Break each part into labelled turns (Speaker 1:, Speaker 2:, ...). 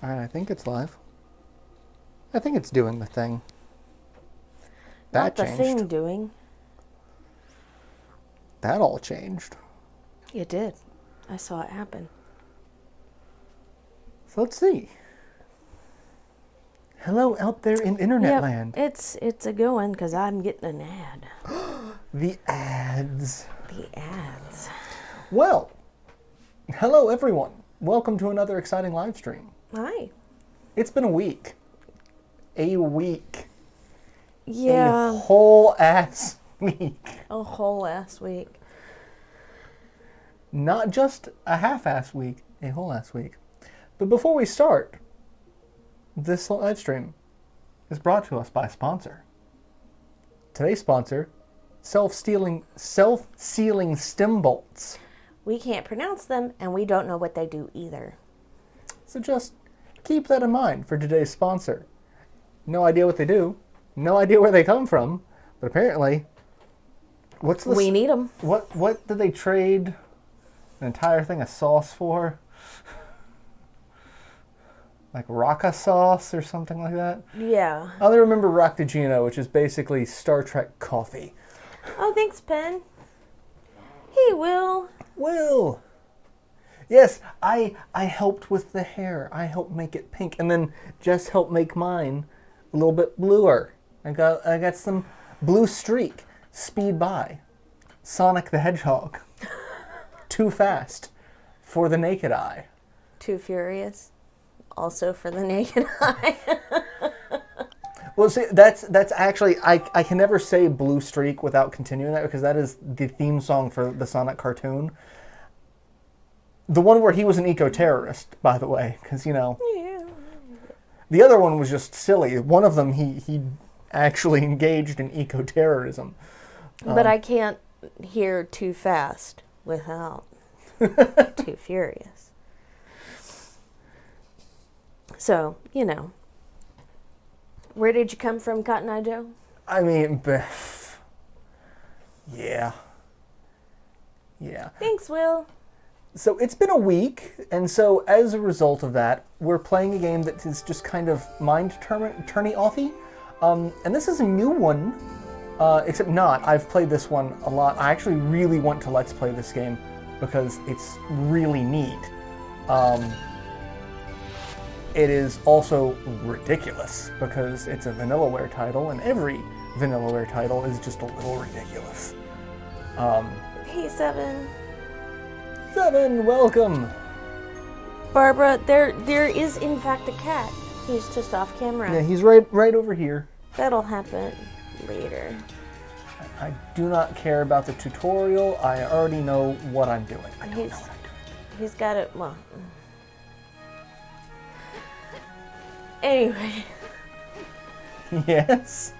Speaker 1: Alright, I think it's live. I think it's doing the thing.
Speaker 2: Not
Speaker 1: That
Speaker 2: the
Speaker 1: changed.
Speaker 2: thing doing.
Speaker 1: That all changed.
Speaker 2: It did. I saw it happen.
Speaker 1: So let's see. Hello out there in internet land.
Speaker 2: It's a good one because I'm getting an ad.
Speaker 1: The ads.
Speaker 2: The ads.
Speaker 1: Well, hello everyone. Welcome to another exciting live stream.
Speaker 2: Hi.
Speaker 1: It's been a week. A week.
Speaker 2: Yeah.
Speaker 1: A whole ass week.
Speaker 2: A whole ass week.
Speaker 1: Not just a half-ass week, a whole ass week. But before we start, this live stream is brought to us by a sponsor. Today's sponsor, self-sealing stem bolts.
Speaker 2: We can't pronounce them, and we don't know what they do either.
Speaker 1: So just keep that in mind for today's sponsor. No idea what they do, no idea where they come from, but apparently,
Speaker 2: We need them.
Speaker 1: What did they trade an entire thing of sauce for? Like Rocka sauce or something like that?
Speaker 2: Yeah.
Speaker 1: I only remember Roctagino, which is basically Star Trek coffee.
Speaker 2: Oh, thanks, Ben. Hey, Will.
Speaker 1: Will! Yes, I helped with the hair. I helped make it pink. And then Jess helped make mine a little bit bluer. I got some blue streak. Speed by. Sonic the Hedgehog. Too fast for the naked eye.
Speaker 2: Too Furious. Also for the naked eye.
Speaker 1: Well, see, that's actually, I can never say Blue Streak without continuing that because that is the theme song for the Sonic cartoon. The one where he was an eco-terrorist, by the way, because, you know.
Speaker 2: Yeah.
Speaker 1: The other one was just silly. One of them, he actually engaged in eco-terrorism.
Speaker 2: But I can't hear Too Fast without Too Furious. So, you know. Where did you come from, Cotton Eye Joe?
Speaker 1: I mean, yeah.
Speaker 2: Thanks, Will.
Speaker 1: So it's been a week, and so as a result of that, we're playing a game that is just kind of mind-turny-offy. And this is a new one, except not. I've played this one a lot. I actually really want to Let's Play this game because it's really neat. It is also ridiculous because it's a Vanillaware title, and every Vanillaware title is just a little ridiculous.
Speaker 2: Hey, Seven.
Speaker 1: Seven, welcome!
Speaker 2: Barbara, there is in fact a cat. He's just off camera.
Speaker 1: Yeah, he's right over here.
Speaker 2: That'll happen later.
Speaker 1: I do not care about the tutorial. I already know what I'm doing. I don't know what I'm
Speaker 2: He's got it, well. Anyway,
Speaker 1: doing. Yes?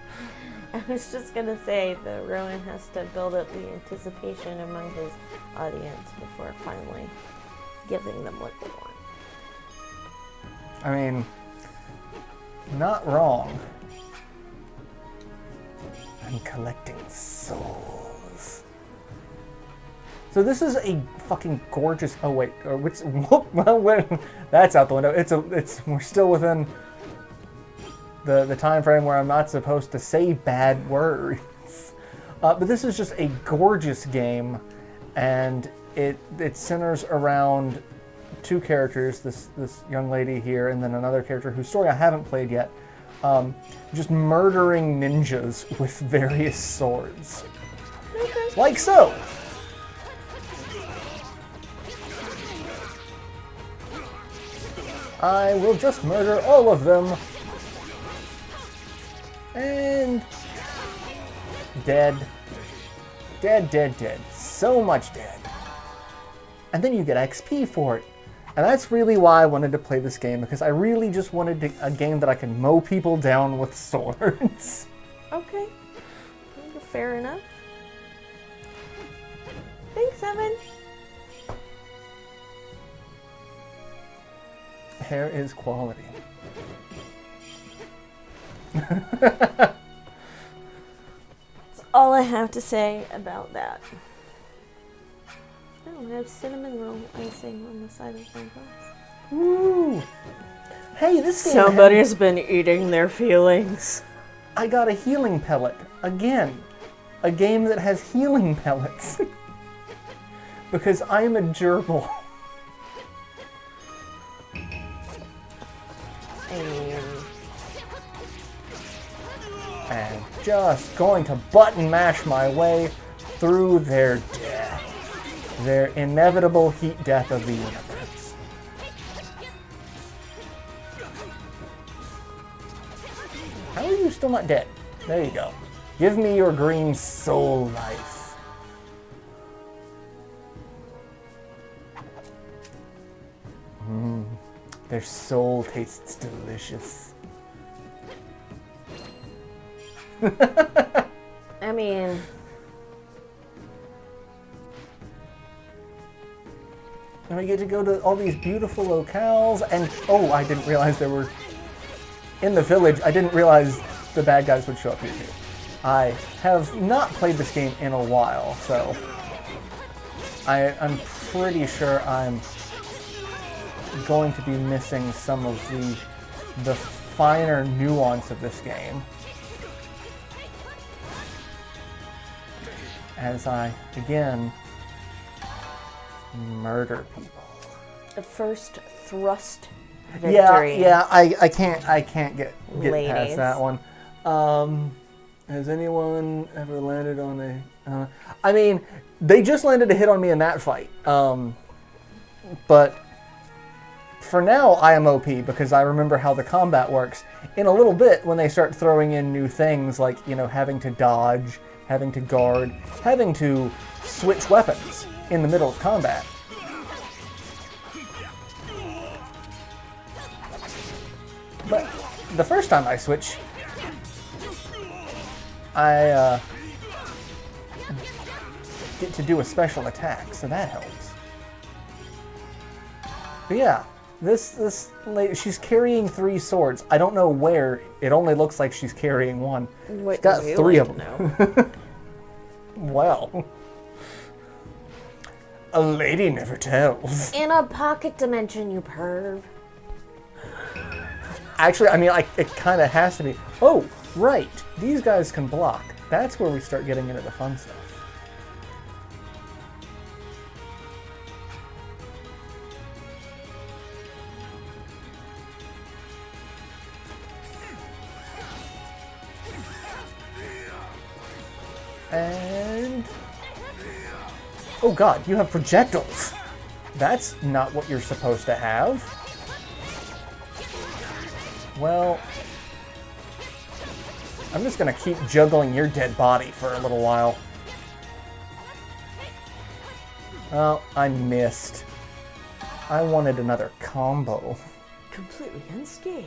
Speaker 2: I was just gonna say that Rowan has to build up the anticipation among his audience before finally giving them what they want.
Speaker 1: I mean, not wrong. I'm collecting souls. So this is a fucking gorgeous. Oh wait, that's out the window. We're still within the time frame where I'm not supposed to say bad words. But this is just a gorgeous game, and it centers around two characters. This young lady here, and then another character whose story I haven't played yet. Just murdering ninjas with various swords, like so. I will just murder all of them. And dead. Dead. So much dead. And then you get XP for it. And that's really why I wanted to play this game, because I really just wanted a game that I could mow people down with swords.
Speaker 2: Okay. Fair enough. Thanks, Evan.
Speaker 1: Hair is quality.
Speaker 2: That's all I have to say about that. Oh, I have cinnamon roll icing on the side of my glass.
Speaker 1: Woo! Hey, this game
Speaker 2: Somebody's been eating their feelings.
Speaker 1: I got a healing pellet. Again. A game that has healing pellets. Because I'm a gerbil. And just going to button mash my way through their death. Their inevitable heat death of the universe. How are you still not dead? There you go. Give me your green soul life. Their soul tastes delicious.
Speaker 2: I mean...
Speaker 1: And we get to go to all these beautiful locales, and oh, I didn't realize there were... In the village, I didn't realize the bad guys would show up here too. I have not played this game in a while, so... I'm pretty sure I'm going to be missing some of the finer nuance of this game. As I, again, murder people.
Speaker 2: The first thrust victory.
Speaker 1: Yeah, I can't get
Speaker 2: Ladies.
Speaker 1: past that one. Has anyone ever landed on a... I mean, they just landed a hit on me in that fight. But for now, I am OP because I remember how the combat works. In a little bit, when they start throwing in new things like, you know, having to dodge, having to guard, having to switch weapons in the middle of combat. But the first time I switch, I get to do a special attack, so that helps. But yeah, this lady, she's carrying 3 swords. I don't know where. It only looks like she's carrying one.
Speaker 2: What
Speaker 1: She's got
Speaker 2: do you
Speaker 1: 3
Speaker 2: like
Speaker 1: of
Speaker 2: to
Speaker 1: them.
Speaker 2: know?
Speaker 1: Well, a lady never tells.
Speaker 2: In a pocket dimension, you perv.
Speaker 1: Actually, I mean, it kind of has to be. Oh, right. These guys can block. That's where we start getting into the fun stuff. And... oh god, you have projectiles. That's not what you're supposed to have. Well, I'm just gonna keep juggling your dead body for a little while. Oh, I missed. I wanted another combo.
Speaker 2: Completely unscathed.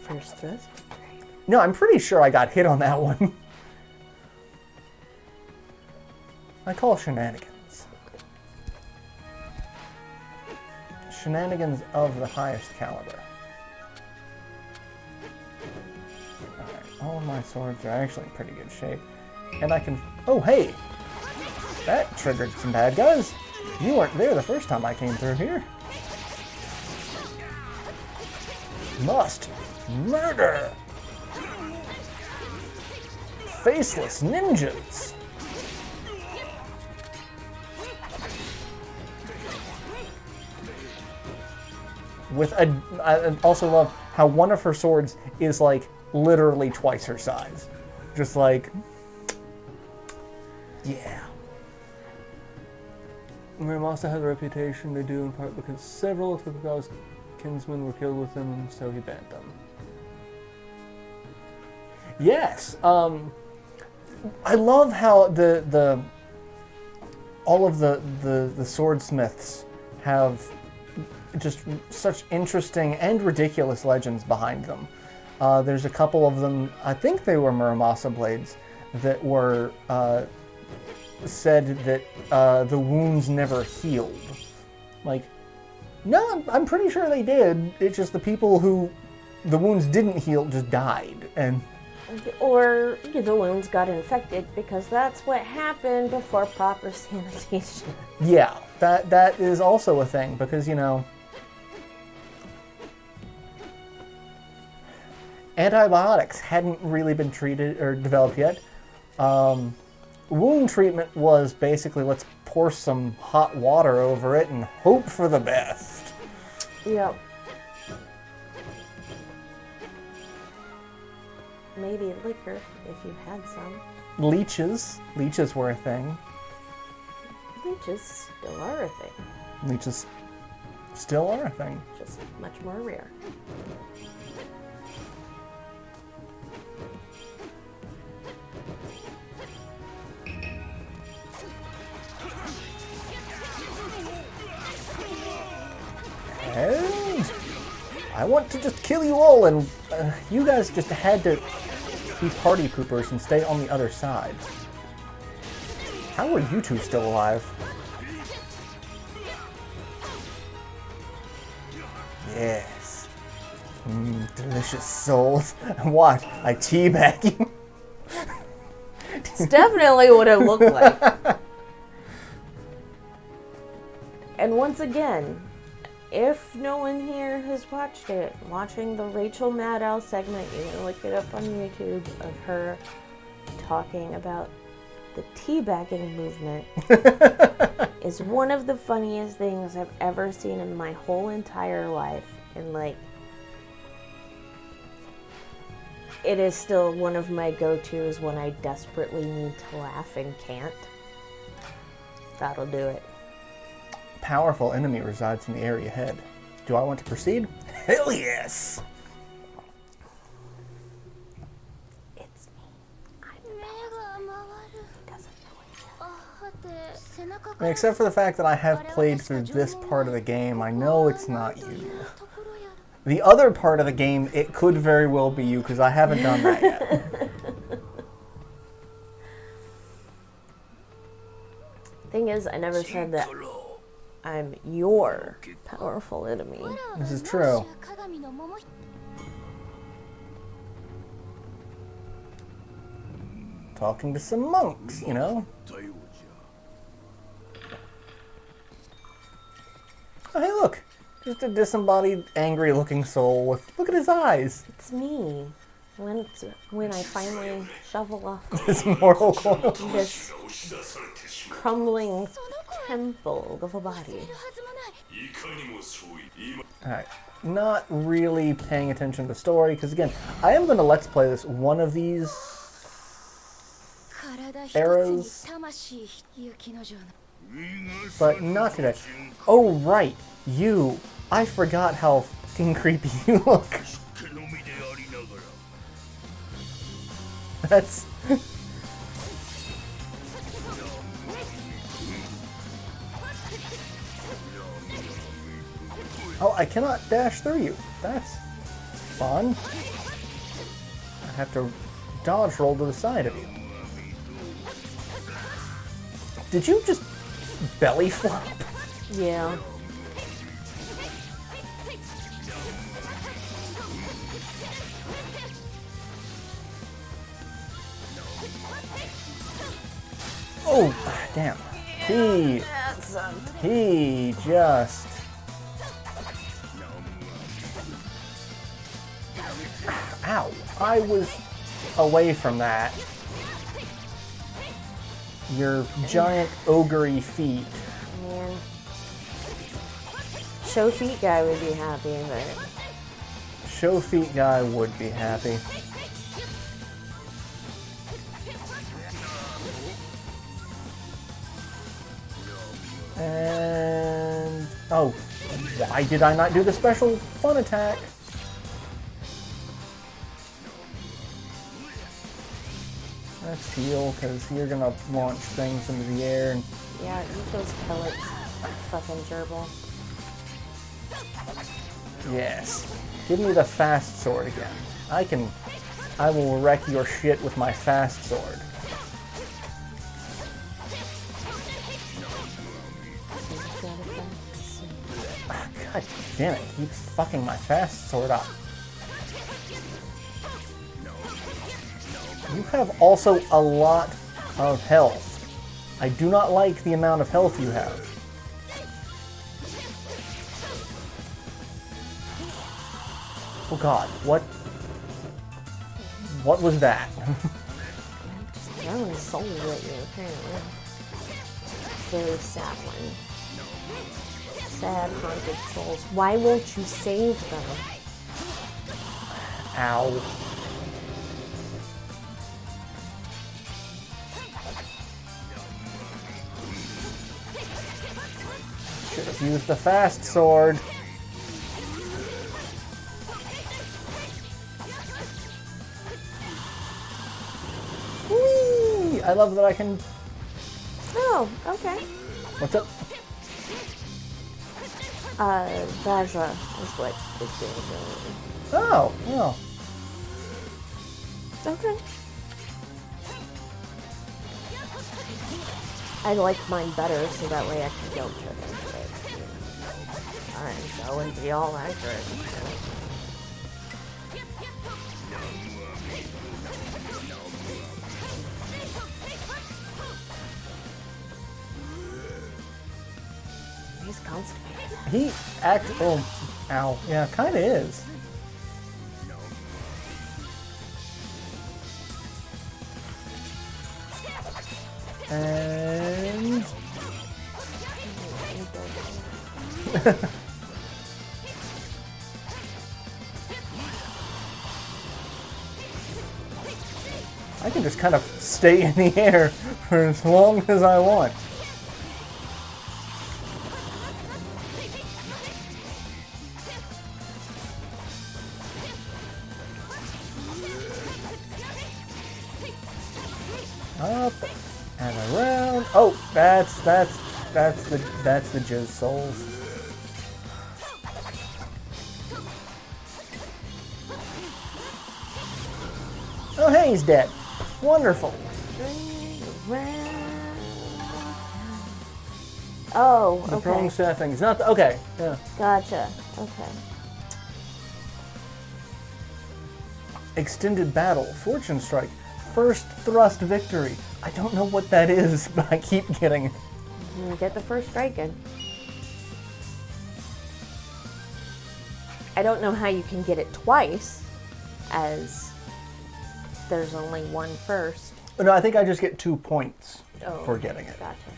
Speaker 2: First thrust victory.
Speaker 1: No, I'm pretty sure I got hit on that one. I call shenanigans. Shenanigans of the highest caliber. Alright, all of my swords are actually in pretty good shape. And I can... oh, hey! That triggered some bad guys. You weren't there the first time I came through here. Must murder! Faceless ninjas! With I also love how one of her swords is like literally twice her size. Just like, yeah. Muramasa has a reputation to do in part because several of Tokugawa's kinsmen were killed with him, so he banned them. Yes, I love how all of the swordsmiths have just such interesting and ridiculous legends behind them. There's a couple of them, I think they were Muramasa blades, that were said that the wounds never healed. Like, no, I'm pretty sure they did. It's just the people who the wounds didn't heal just died. And
Speaker 2: or the wounds got infected because that's what happened before proper sanitation.
Speaker 1: Yeah, that is also a thing because, you know, antibiotics hadn't really been treated or developed yet. Wound treatment was basically let's pour some hot water over it and hope for the best.
Speaker 2: Yep. Maybe liquor, if you had some.
Speaker 1: Leeches. Leeches were a thing.
Speaker 2: Leeches still are a thing.
Speaker 1: Leeches still are a thing.
Speaker 2: Just much more rare.
Speaker 1: And I want to just kill you all, and you guys just had to be party poopers and stay on the other side. How are you two still alive? Yes. Delicious souls. What? I teabag you?
Speaker 2: It's definitely what it looked like. And once again, if no one here has watched it, watching the Rachel Maddow segment, you can look it up on YouTube of her talking about the teabagging movement is one of the funniest things I've ever seen in my whole entire life. And like, it is still one of my go-tos when I desperately need to laugh and can't. That'll do it.
Speaker 1: Powerful enemy resides in the area ahead. Do I want to proceed? Hell yes!
Speaker 2: It's me. I'm back. He doesn't know it yet.
Speaker 1: Except for the fact that I have played through this part of the game, I know it's not you. The other part of the game, it could very well be you, because I haven't done that yet.
Speaker 2: Thing is, I never said that I'm your powerful enemy.
Speaker 1: This is true. Talking to some monks, you know? Oh, hey, look! Just a disembodied, angry-looking soul with... Look at his eyes!
Speaker 2: It's me. When I finally shovel off
Speaker 1: This mortal coil.
Speaker 2: this crumbling temple of a body.
Speaker 1: Alright, not really paying attention to the story, because again, I am going to Let's Play this one of these eras, but not today. Oh, right, you. I forgot how fucking creepy you look. That's... Oh, I cannot dash through you. That's fun. I have to dodge roll to the side of you. Did you just belly flop?
Speaker 2: Yeah.
Speaker 1: Oh, damn. He just... Ow. I was away from that. Your giant ogre-y feet.
Speaker 2: Man. Show feet guy would be happy, but...
Speaker 1: Show feet guy would be happy. And... Oh, why did I not do the special fun attack? Let's heal, because you're gonna launch things into the air. And...
Speaker 2: Yeah, eat those pellets, fucking gerbil.
Speaker 1: Yes. Give me the fast sword again. I will wreck your shit with my fast sword. God damn it, keep fucking my fast sword up. You have also a lot of health. I do not like the amount of health you have. Oh god, what? What was that?
Speaker 2: Just throwing souls at you, apparently. Very sad one. Sad haunted souls. Why won't you save them?
Speaker 1: Ow. Should have used the fast sword. Whee! I love that I can...
Speaker 2: Oh, okay.
Speaker 1: What's up?
Speaker 2: Vajra is what is doing ability.
Speaker 1: Oh, well.
Speaker 2: Okay. I like mine better so that way I can guilt trip into it. I'm going to be all accurate. He's constipated.
Speaker 1: He oh, ow. Yeah, kind of is. And... I can just kind of stay in the air for as long as I want. Up and around. Oh, that's the Jizz Souls. Oh, hey, he's dead. Wonderful.
Speaker 2: Oh,
Speaker 1: The
Speaker 2: okay.
Speaker 1: prong staff thing is not okay. Yeah.
Speaker 2: Gotcha. Okay.
Speaker 1: Extended battle. Fortune strike. First thrust victory. I don't know what that is, but I keep getting it.
Speaker 2: Get the first strike in. I don't know how you can get it twice, as there's only one first.
Speaker 1: Oh, no, I think I just get 2 points for getting it.
Speaker 2: Gotcha.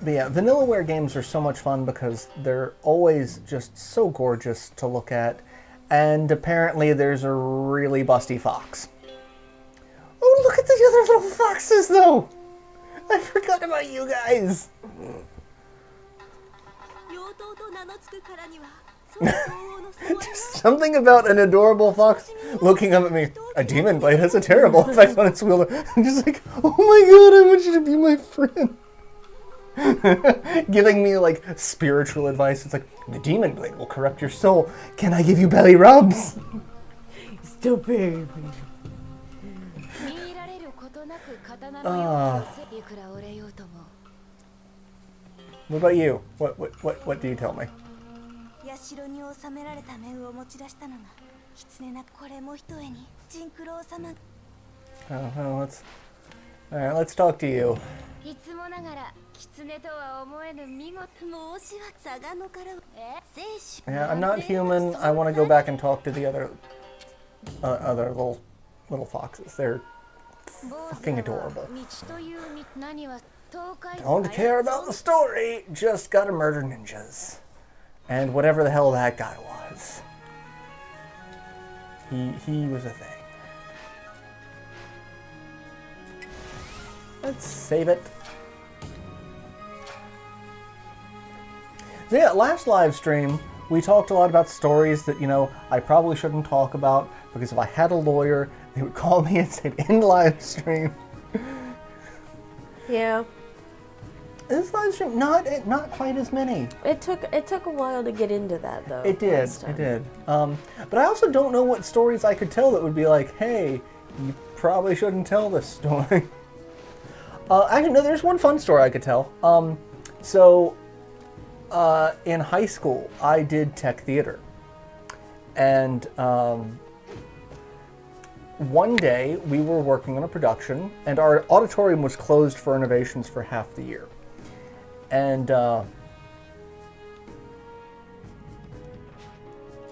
Speaker 1: But yeah, Vanillaware games are so much fun because they're always just so gorgeous to look at. And apparently there's a really busty fox. Oh, look at the other little foxes, though! I forgot about you guys! Just something about an adorable fox looking up at me. A demon blade has a terrible effect on its wielder. I'm just like, oh my god, I want you to be my friend. Giving me like spiritual advice. It's like, the demon blade will corrupt your soul. Can I give you belly rubs?
Speaker 2: Stop it.
Speaker 1: What about you? What do you tell me? Oh, let's talk to you. Yeah, I'm not human. I want to go back and talk to the other little foxes. They're fucking adorable. Don't care about the story. Just gotta murder ninjas, and whatever the hell that guy was. He was a thing. Let's save it. So yeah, last live stream, we talked a lot about stories that, I probably shouldn't talk about, because if I had a lawyer, they would call me and say, end live stream.
Speaker 2: Yeah.
Speaker 1: This live stream, not quite as many.
Speaker 2: It took a while to get into that, though.
Speaker 1: It did. But I also don't know what stories I could tell that would be like, hey, you probably shouldn't tell this story. Actually, no, there's one fun story I could tell. In high school, I did tech theater. And one day, we were working on a production, and our auditorium was closed for renovations for half the year. And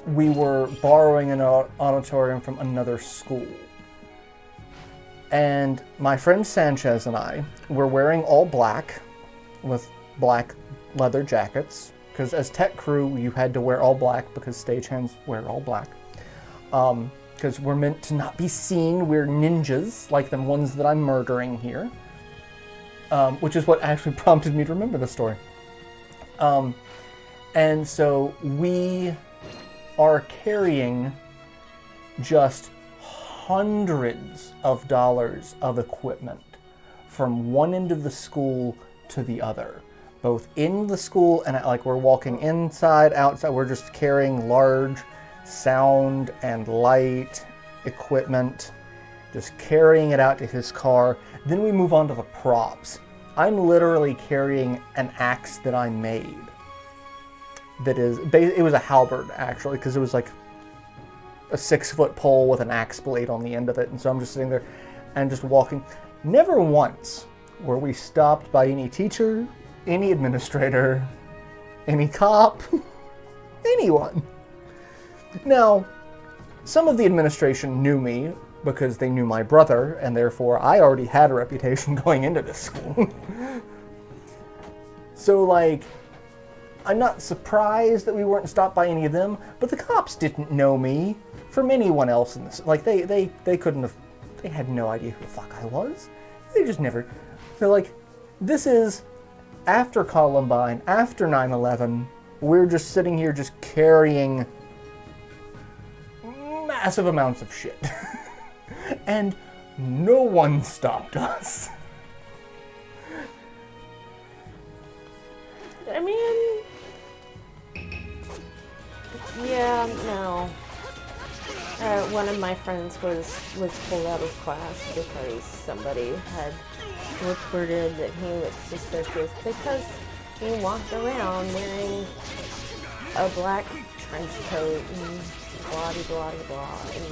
Speaker 1: we were borrowing an auditorium from another school. And my friend Sanchez and I were wearing all black with black leather jackets, because as tech crew you had to wear all black because stagehands wear all black. Because we're meant to not be seen, we're ninjas, like the ones that I'm murdering here. Which is what actually prompted me to remember the story. And so we are carrying just hundreds of dollars of equipment from one end of the school to the other. Both in the school and like we're walking inside, outside, we're just carrying large sound and light equipment, just carrying it out to his car. Then we move on to the props. I'm literally carrying an axe that I made. It was a halberd actually, because it was like a 6-foot pole with an axe blade on the end of it. And so I'm just sitting there and just walking. Never once were we stopped by any teacher, any administrator, any cop, anyone. Now, some of the administration knew me because they knew my brother, and therefore I already had a reputation going into this school. So, like, I'm not surprised that we weren't stopped by any of them, but the cops didn't know me from anyone else in this. Like, they couldn't have, they had no idea who the fuck I was. They just never, they're like, this is after Columbine, after 9/11, we're just sitting here just carrying massive amounts of shit. And no one stopped us.
Speaker 2: I mean, yeah, no. One of my friends was pulled out of class because somebody had reported that he was suspicious because he walked around wearing a black trench coat and blah blah blah. And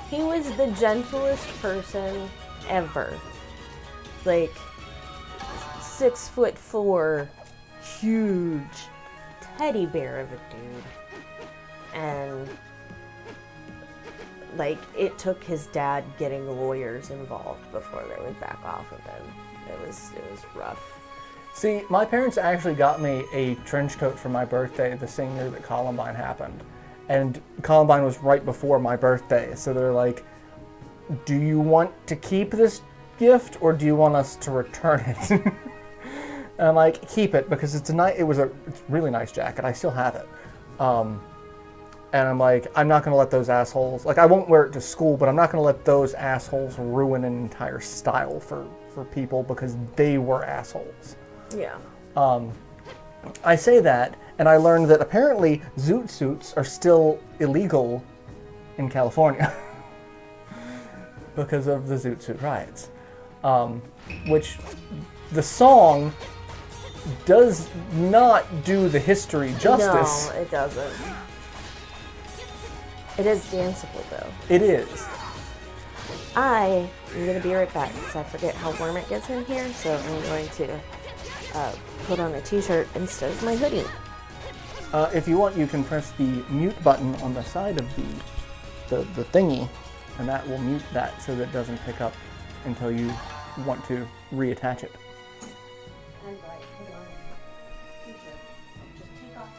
Speaker 2: he was the gentlest person ever. Like 6'4", huge teddy bear of a dude. And like it took his dad getting lawyers involved before they would back off of him. It was rough.
Speaker 1: See, my parents actually got me a trench coat for my birthday the same year that Columbine happened. And Columbine was right before my birthday, so they're like, do you want to keep this gift or do you want us to return it? And I'm like, keep it, because it's a really nice jacket. I still have it. And I'm like, I'm not going to let those assholes, like I won't wear it to school, but I'm not going to let those assholes ruin an entire style for people because they were assholes.
Speaker 2: Yeah.
Speaker 1: I say that, and I learned that apparently zoot suits are still illegal in California because of the zoot suit riots. Which the song does not do the history justice.
Speaker 2: No, it doesn't. It is danceable, though.
Speaker 1: It is.
Speaker 2: I am going to be right back because I forget how warm it gets in here, so I'm going to put on a t-shirt instead of my hoodie.
Speaker 1: If you want, you can press the mute button on the side of the thingy, and that will mute that so that it doesn't pick up until you want to reattach it.
Speaker 2: And right, hold on. T-shirt. Just take off.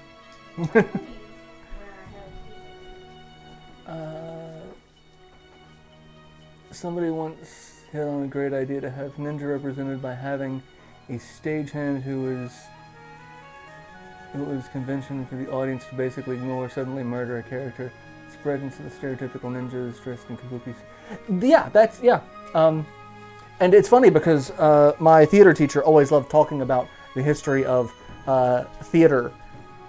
Speaker 1: Somebody once hit on a great idea to have ninja represented by having a stagehand who was convention for the audience to basically ignore, suddenly murder a character, spread into the stereotypical ninjas dressed in kabuki. Yeah. And it's funny because my theater teacher always loved talking about the history of theater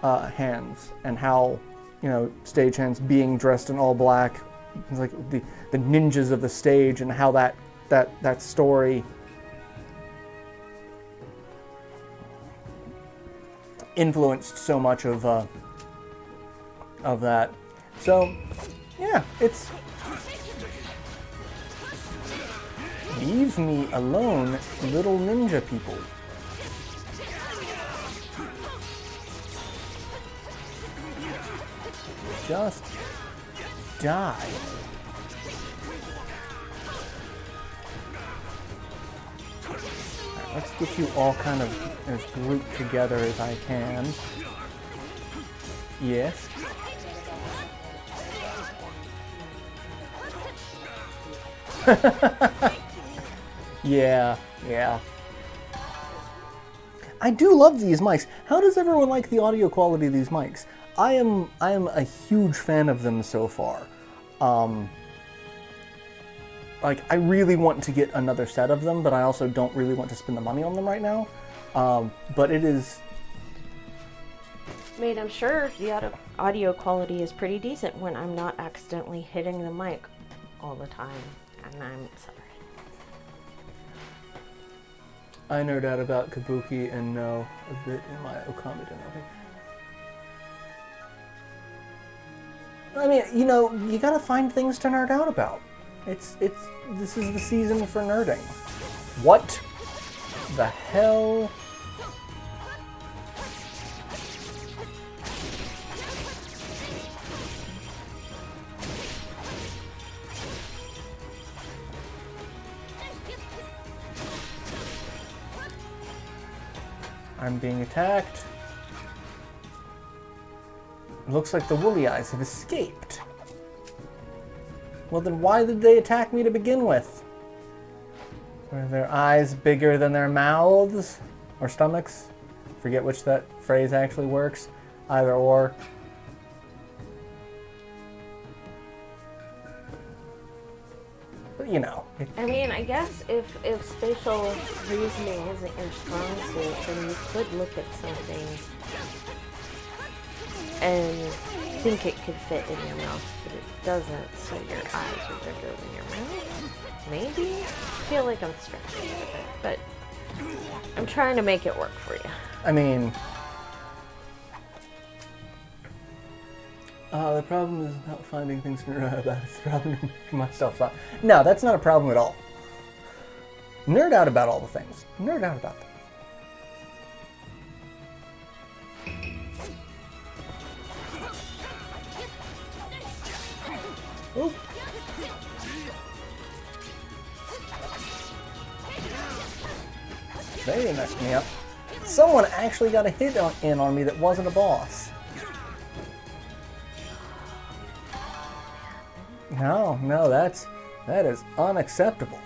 Speaker 1: hands and how, you know, stagehands being dressed in all black, like the ninjas of the stage, and how that story influenced so much of that. So, yeah, it's Leave me alone, little ninja people. Just die. Right, let's get you all kind of as grouped together as I can. Yes. Yeah. I do love these mics. How does everyone like the audio quality of these mics? I am a huge fan of them so far. Like, I really want to get another set of them, but I also don't really want to spend the money on them right now. But it is...
Speaker 2: I mean, I'm sure the audio quality is pretty decent when I'm not accidentally hitting the mic all the time, and I'm sorry.
Speaker 1: I nerd out about Kabuki and know a bit in my Okami Denobi. I mean, you know, you gotta find things to nerd out about. This is the season for nerding. What the hell? I'm being attacked. It looks like the woolly eyes have escaped. Well, then why did they attack me to begin with? Were their eyes bigger than their mouths? Or stomachs? Forget which that phrase actually works. Either or. But you know.
Speaker 2: I mean, I guess if spatial reasoning isn't your strong suit, then you could look at something and think it could fit in your mouth, but it doesn't, so your eyes are bigger than your mouth. Maybe? I feel like I'm stretching it a bit, but I'm trying to make it work for you.
Speaker 1: I mean... the problem is not finding things to nerd out about. It's the problem to make myself laugh. No, that's not a problem at all. Nerd out about all the things. Nerd out about them. Ooh. They messed me up. Someone actually got a hit in on me that wasn't a boss. No, that is unacceptable.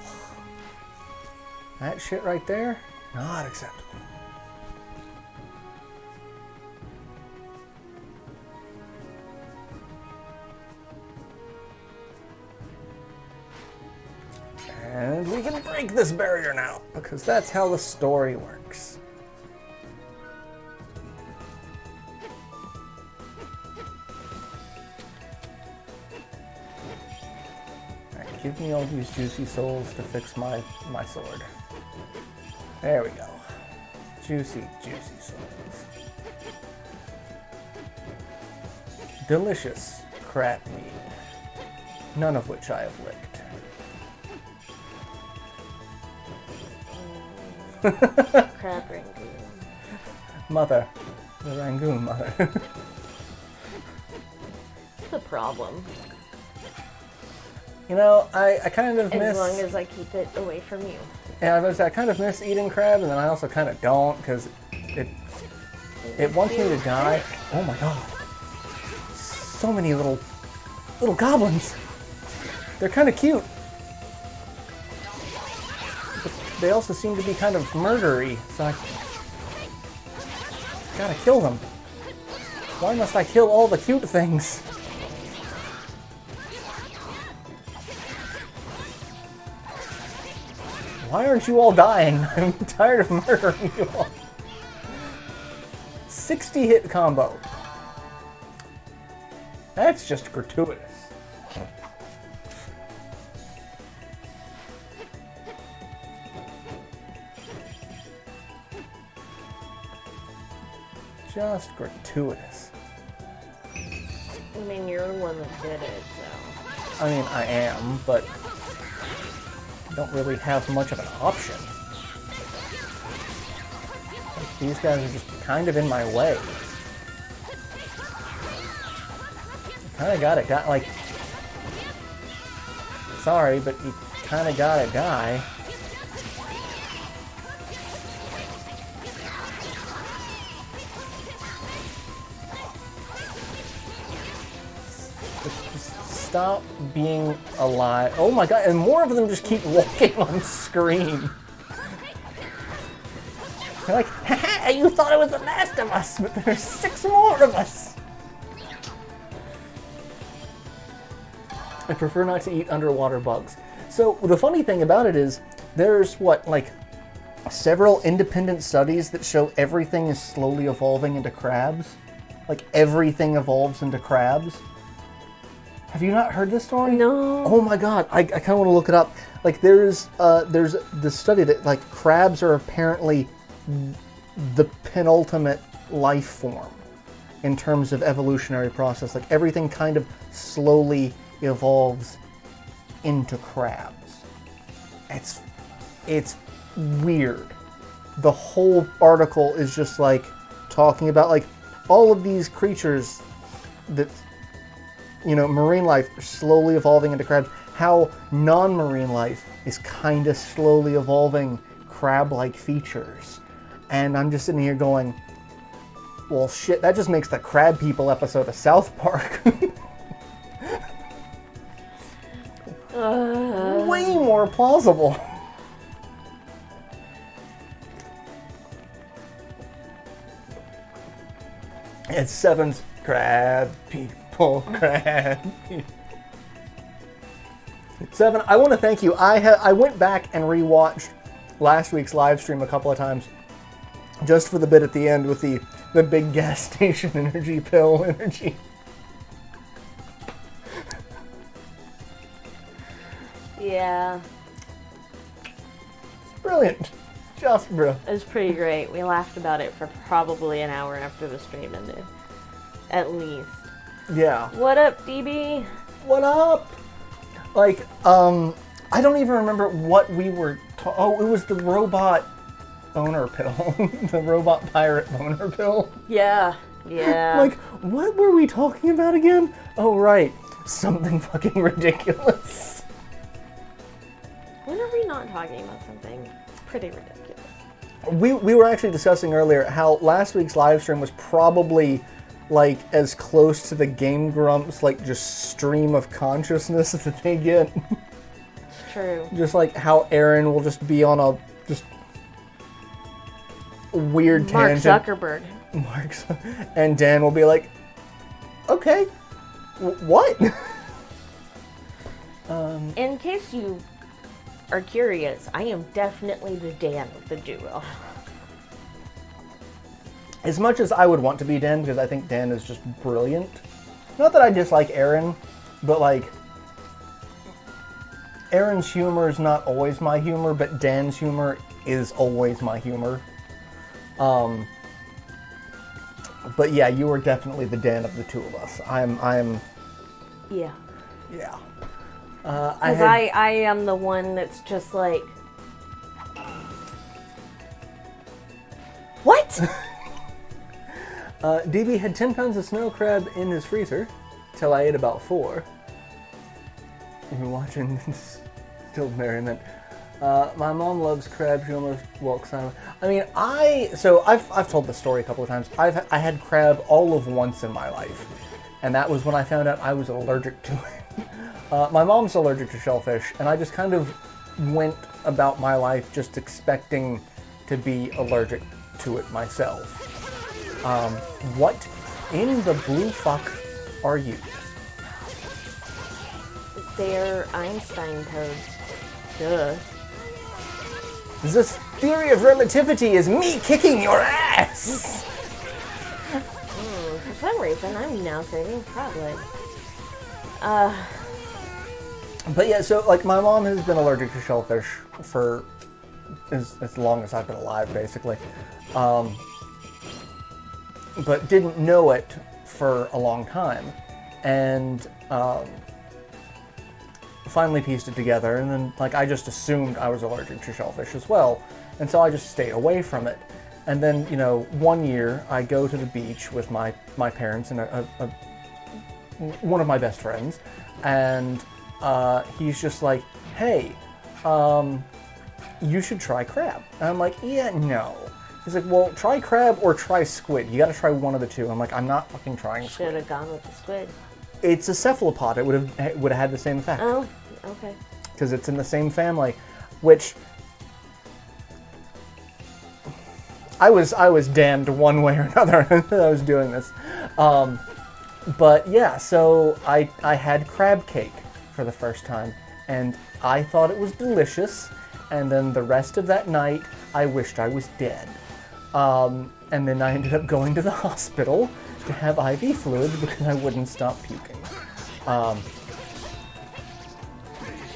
Speaker 1: That shit right there, not acceptable. And we can break this barrier now, because that's how the story works. Alright, give me all these juicy souls to fix my sword. There we go. Juicy souls. Delicious crab meat, none of which I have licked.
Speaker 2: Crab Rangoon.
Speaker 1: Mother. The Rangoon mother.
Speaker 2: It's a problem.
Speaker 1: You know, I kind of miss...
Speaker 2: As long as I keep it away from you.
Speaker 1: Yeah, I kind of miss eating crab, and then I also kind of don't, because it wants me to die. Oh my god. So many little goblins. They're kind of cute. But they also seem to be kind of murdery, so I gotta kill them. Why must I kill all the cute things? Why aren't you all dying? I'm tired of murdering you all. 60 hit combo. That's just gratuitous. Just gratuitous.
Speaker 2: I mean, you're the one that did it, so.
Speaker 1: I mean, I am, but don't really have much of an option. Like, these guys are just kind of in my way. Kind of got it, like... Sorry, but you kind of gotta die. Just stop being alive. Oh my god, and more of them just keep walking on screen. They're like, haha, you thought it was the last of us, but there's 6 more of us. I prefer not to eat underwater bugs. So the funny thing about it is, there's what, like, several independent studies that show everything is slowly evolving into crabs. Like, everything evolves into crabs. Have you not heard this story?
Speaker 2: No.
Speaker 1: Oh my god, I kind of want to look it up. Like, there's this study that, like, crabs are apparently the penultimate life form in terms of evolutionary process. Like, everything kind of slowly evolves into crabs. It's weird. The whole article is just like talking about like all of these creatures that, you know, marine life are slowly evolving into crabs. How non-marine life is kind of slowly evolving crab-like features. And I'm just sitting here going, well, shit, that just makes the Crab People episode of South Park way more plausible. It's 7's Crab People, Crab People. 7, I want to thank you. I went back and rewatched last week's live stream a couple of times just for the bit at the end with the big gas station energy pill energy.
Speaker 2: Yeah.
Speaker 1: It's brilliant. Just brilliant.
Speaker 2: It was pretty great. We laughed about it for probably an hour after the stream ended. At least.
Speaker 1: Yeah.
Speaker 2: What up, DB?
Speaker 1: What up? Like, I don't even remember what we were oh, it was the robot boner pill. The robot pirate boner pill.
Speaker 2: Yeah. Yeah.
Speaker 1: Like, what were we talking about again? Oh, right. Something fucking ridiculous.
Speaker 2: When are we not talking about something pretty ridiculous?
Speaker 1: We were actually discussing earlier how last week's live stream was probably like as close to the Game Grumps like just stream of consciousness that they get.
Speaker 2: It's true.
Speaker 1: Just like how Aaron will just be on a just weird tangent.
Speaker 2: Mark Zuckerberg.
Speaker 1: And Dan will be like, okay, what?
Speaker 2: In case you are curious, I am definitely the Dan of the duo.
Speaker 1: As much as I would want to be Dan, because I think Dan is just brilliant. Not that I dislike Aaron, but like, Aaron's humor is not always my humor, but Dan's humor is always my humor. But yeah, you are definitely the Dan of the two of us. I'm.
Speaker 2: Yeah.
Speaker 1: Yeah.
Speaker 2: Because I am the one that's just like, what?
Speaker 1: DB had 10 pounds of snow crab in his freezer till I ate about 4. If you're watching this still merriment. My mom loves crab. She almost walks out. I mean, I've told this story a couple of times. I had crab all of once in my life, and that was when I found out I was allergic to it. My mom's allergic to shellfish, and I just kind of went about my life just expecting to be allergic to it myself. What in the blue fuck are you?
Speaker 2: They're Einstein toads. Duh.
Speaker 1: This theory of relativity is me kicking your ass!
Speaker 2: For some reason, I'm now thinking crab legs.
Speaker 1: But yeah, so like my mom has been allergic to shellfish for as long as I've been alive, basically. But didn't know it for a long time. And finally pieced it together, and then like I just assumed I was allergic to shellfish as well, and so I just stayed away from it. And then, you know, one year I go to the beach with my parents and one of my best friends, and he's just like, hey, you should try crab. And I'm like, yeah, no. He's like, well, try crab or try squid. You gotta try one of the two. I'm like, I'm not fucking trying squid.
Speaker 2: Should have gone with the squid.
Speaker 1: It's a cephalopod. It would have had the same effect.
Speaker 2: Oh, okay.
Speaker 1: Because it's in the same family, which I was damned one way or another that I was doing this. But yeah, so I had crab cake for the first time, and I thought it was delicious. And then the rest of that night, I wished I was dead. And then I ended up going to the hospital to have IV fluids because I wouldn't stop puking.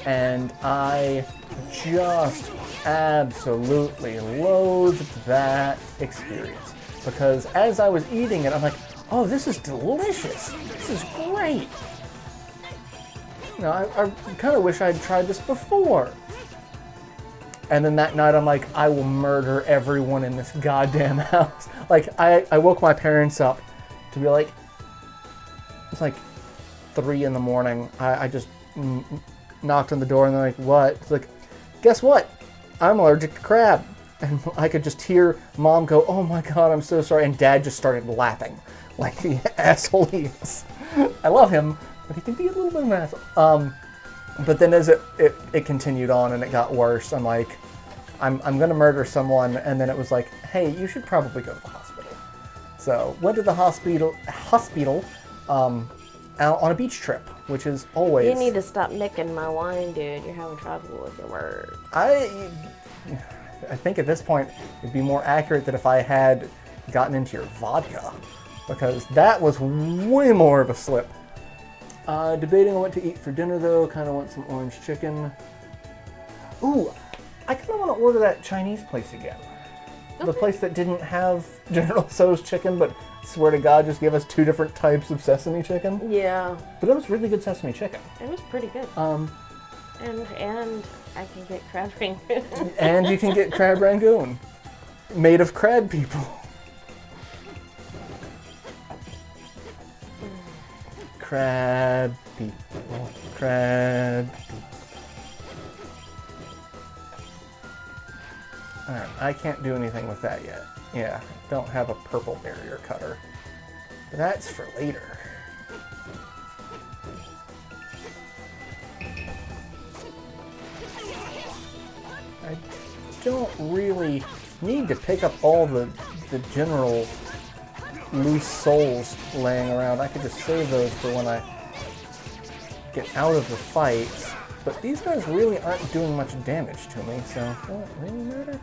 Speaker 1: And I just absolutely loathed that experience. Because as I was eating it, I'm like, oh, this is delicious. This is great. You know, I kind of wish I'd tried this before. And then that night, I'm like, I will murder everyone in this goddamn house. Like, I woke my parents up to be like, it's like 3 in the morning. I just knocked on the door, and they're like, what? It's like, guess what? I'm allergic to crab. And I could just hear Mom go, oh my God, I'm so sorry. And Dad just started laughing like the asshole he is. I love him, but he can be a little bit of an asshole. But then as it continued on and it got worse, I'm like, I'm going to murder someone. And then it was like, hey, you should probably go to the hospital. So went to the hospital out on a beach trip, which is always...
Speaker 2: You need to stop nicking my wine, dude. You're having trouble with your words.
Speaker 1: I think at this point, it'd be more accurate that if I had gotten into your vodka, because that was way more of a slip. Debating on what to eat for dinner, though. Kind of want some orange chicken. Ooh, I kind of want to order that Chinese place again. Okay. The place that didn't have General Tso's chicken, but swear to God, just give us 2 different types of sesame chicken.
Speaker 2: Yeah.
Speaker 1: But it was really good sesame chicken.
Speaker 2: It was pretty good. And I can get crab rangoon.
Speaker 1: And you can get crab rangoon, made of crab people. Crab people, crab people. Alright, I can't do anything with that yet. Yeah, don't have a purple barrier cutter. But that's for later. I don't really need to pick up all the general loose souls laying around. I could just save those for when I get out of the fights. But these guys really aren't doing much damage to me, so does it really matter?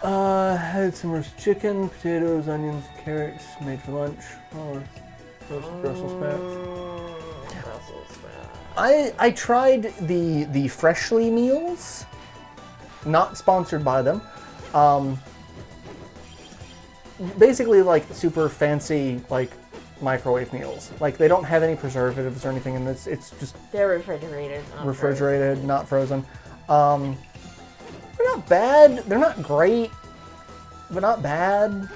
Speaker 1: Had some roast chicken, potatoes, onions, carrots, made for lunch. Oh, roasted Brussels sprouts.
Speaker 2: Brussels sprouts.
Speaker 1: I tried the Freshly meals. Not sponsored by them. Basically like super fancy like microwave meals. Like they don't have any preservatives or anything in this. It's just
Speaker 2: they're refrigerated.
Speaker 1: Not frozen. They're not bad. They're not great, but not bad.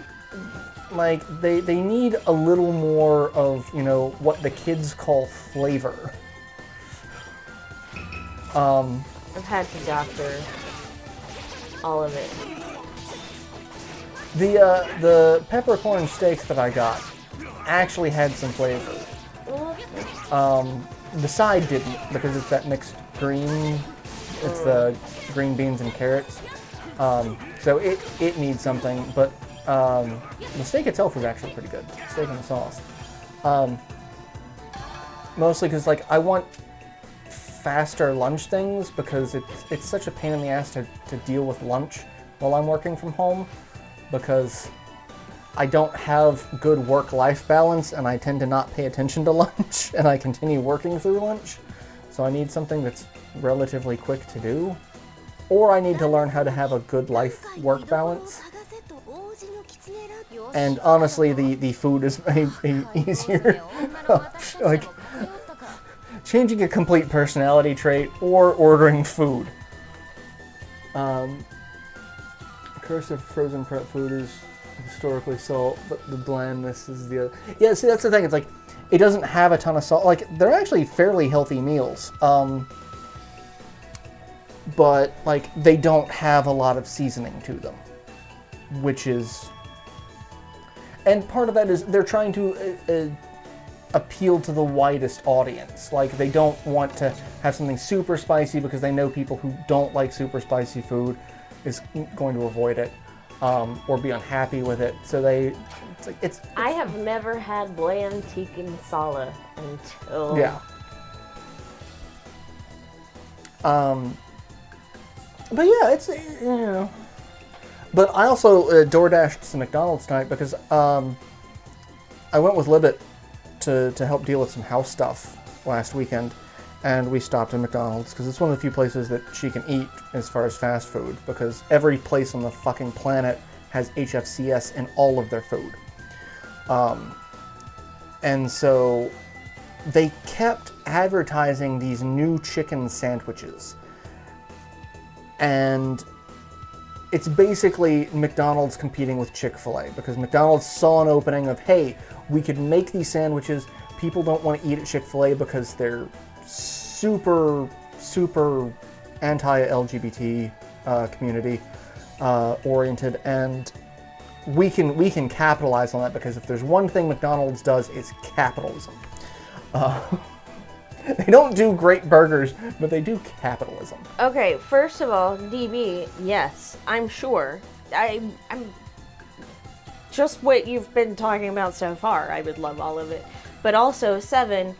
Speaker 1: Like they need a little more of, you know, what the kids call flavor.
Speaker 2: I've had to doctor all of it.
Speaker 1: The peppercorn steaks that I got actually had some flavor. The side didn't, because it's that mixed green. It's the green beans and carrots. So it needs something, but the steak itself was actually pretty good. Steak and the sauce. Mostly because like I want faster lunch things, because it's such a pain in the ass to deal with lunch while I'm working from home, because I don't have good work-life balance and I tend to not pay attention to lunch and I continue working through lunch. So I need something that's relatively quick to do, or I need to learn how to have a good life-work balance. And honestly, the food is easier. Like, changing a complete personality trait, or ordering food. Curse of frozen prep food is historically salt, but the blandness is the other. Yeah, see, that's the thing. It's like, it doesn't have a ton of salt. Like, they're actually fairly healthy meals. But, like, they don't have a lot of seasoning to them. Which is... And part of that is they're trying to appeal to the widest audience. Like, they don't want to have something super spicy because they know people who don't like super spicy food is going to avoid it, or be unhappy with it. So it's
Speaker 2: I have never had bland tikka masala until...
Speaker 1: Yeah. But yeah, it's, you know. But I also DoorDashed some McDonald's tonight because I went with Libet to help deal with some house stuff last weekend. And we stopped at McDonald's because it's one of the few places that she can eat as far as fast food, because every place on the fucking planet has HFCS in all of their food. And so they kept advertising these new chicken sandwiches. And it's basically McDonald's competing with Chick-fil-A, because McDonald's saw an opening of, hey, we could make these sandwiches. People don't want to eat at Chick-fil-A because they're super anti-LGBT community oriented, and we can capitalize on that, because if there's one thing McDonald's does, it's capitalism. They don't do great burgers, but they do capitalism.
Speaker 2: Okay, first of all, DB, yes, I'm sure. I'm just what you've been talking about so far. I would love all of it. But also, 7,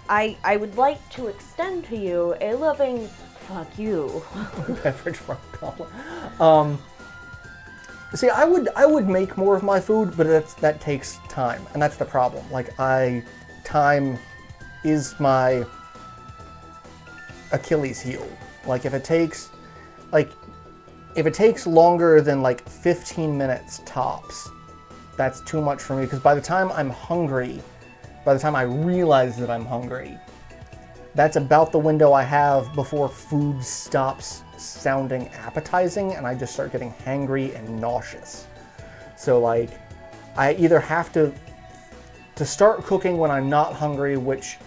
Speaker 2: I would like to extend to you a loving fuck you.
Speaker 1: Beverage from Colin. See, I would make more of my food, but that takes time, and that's the problem. Like, time is my Achilles heel. Like, if it takes longer than like 15 minutes tops, that's too much for me, because by the time I'm hungry, by the time I realize that I'm hungry, that's about the window I have before food stops sounding appetizing and I just start getting hangry and nauseous. So, like, I either have to start cooking when I'm not hungry, which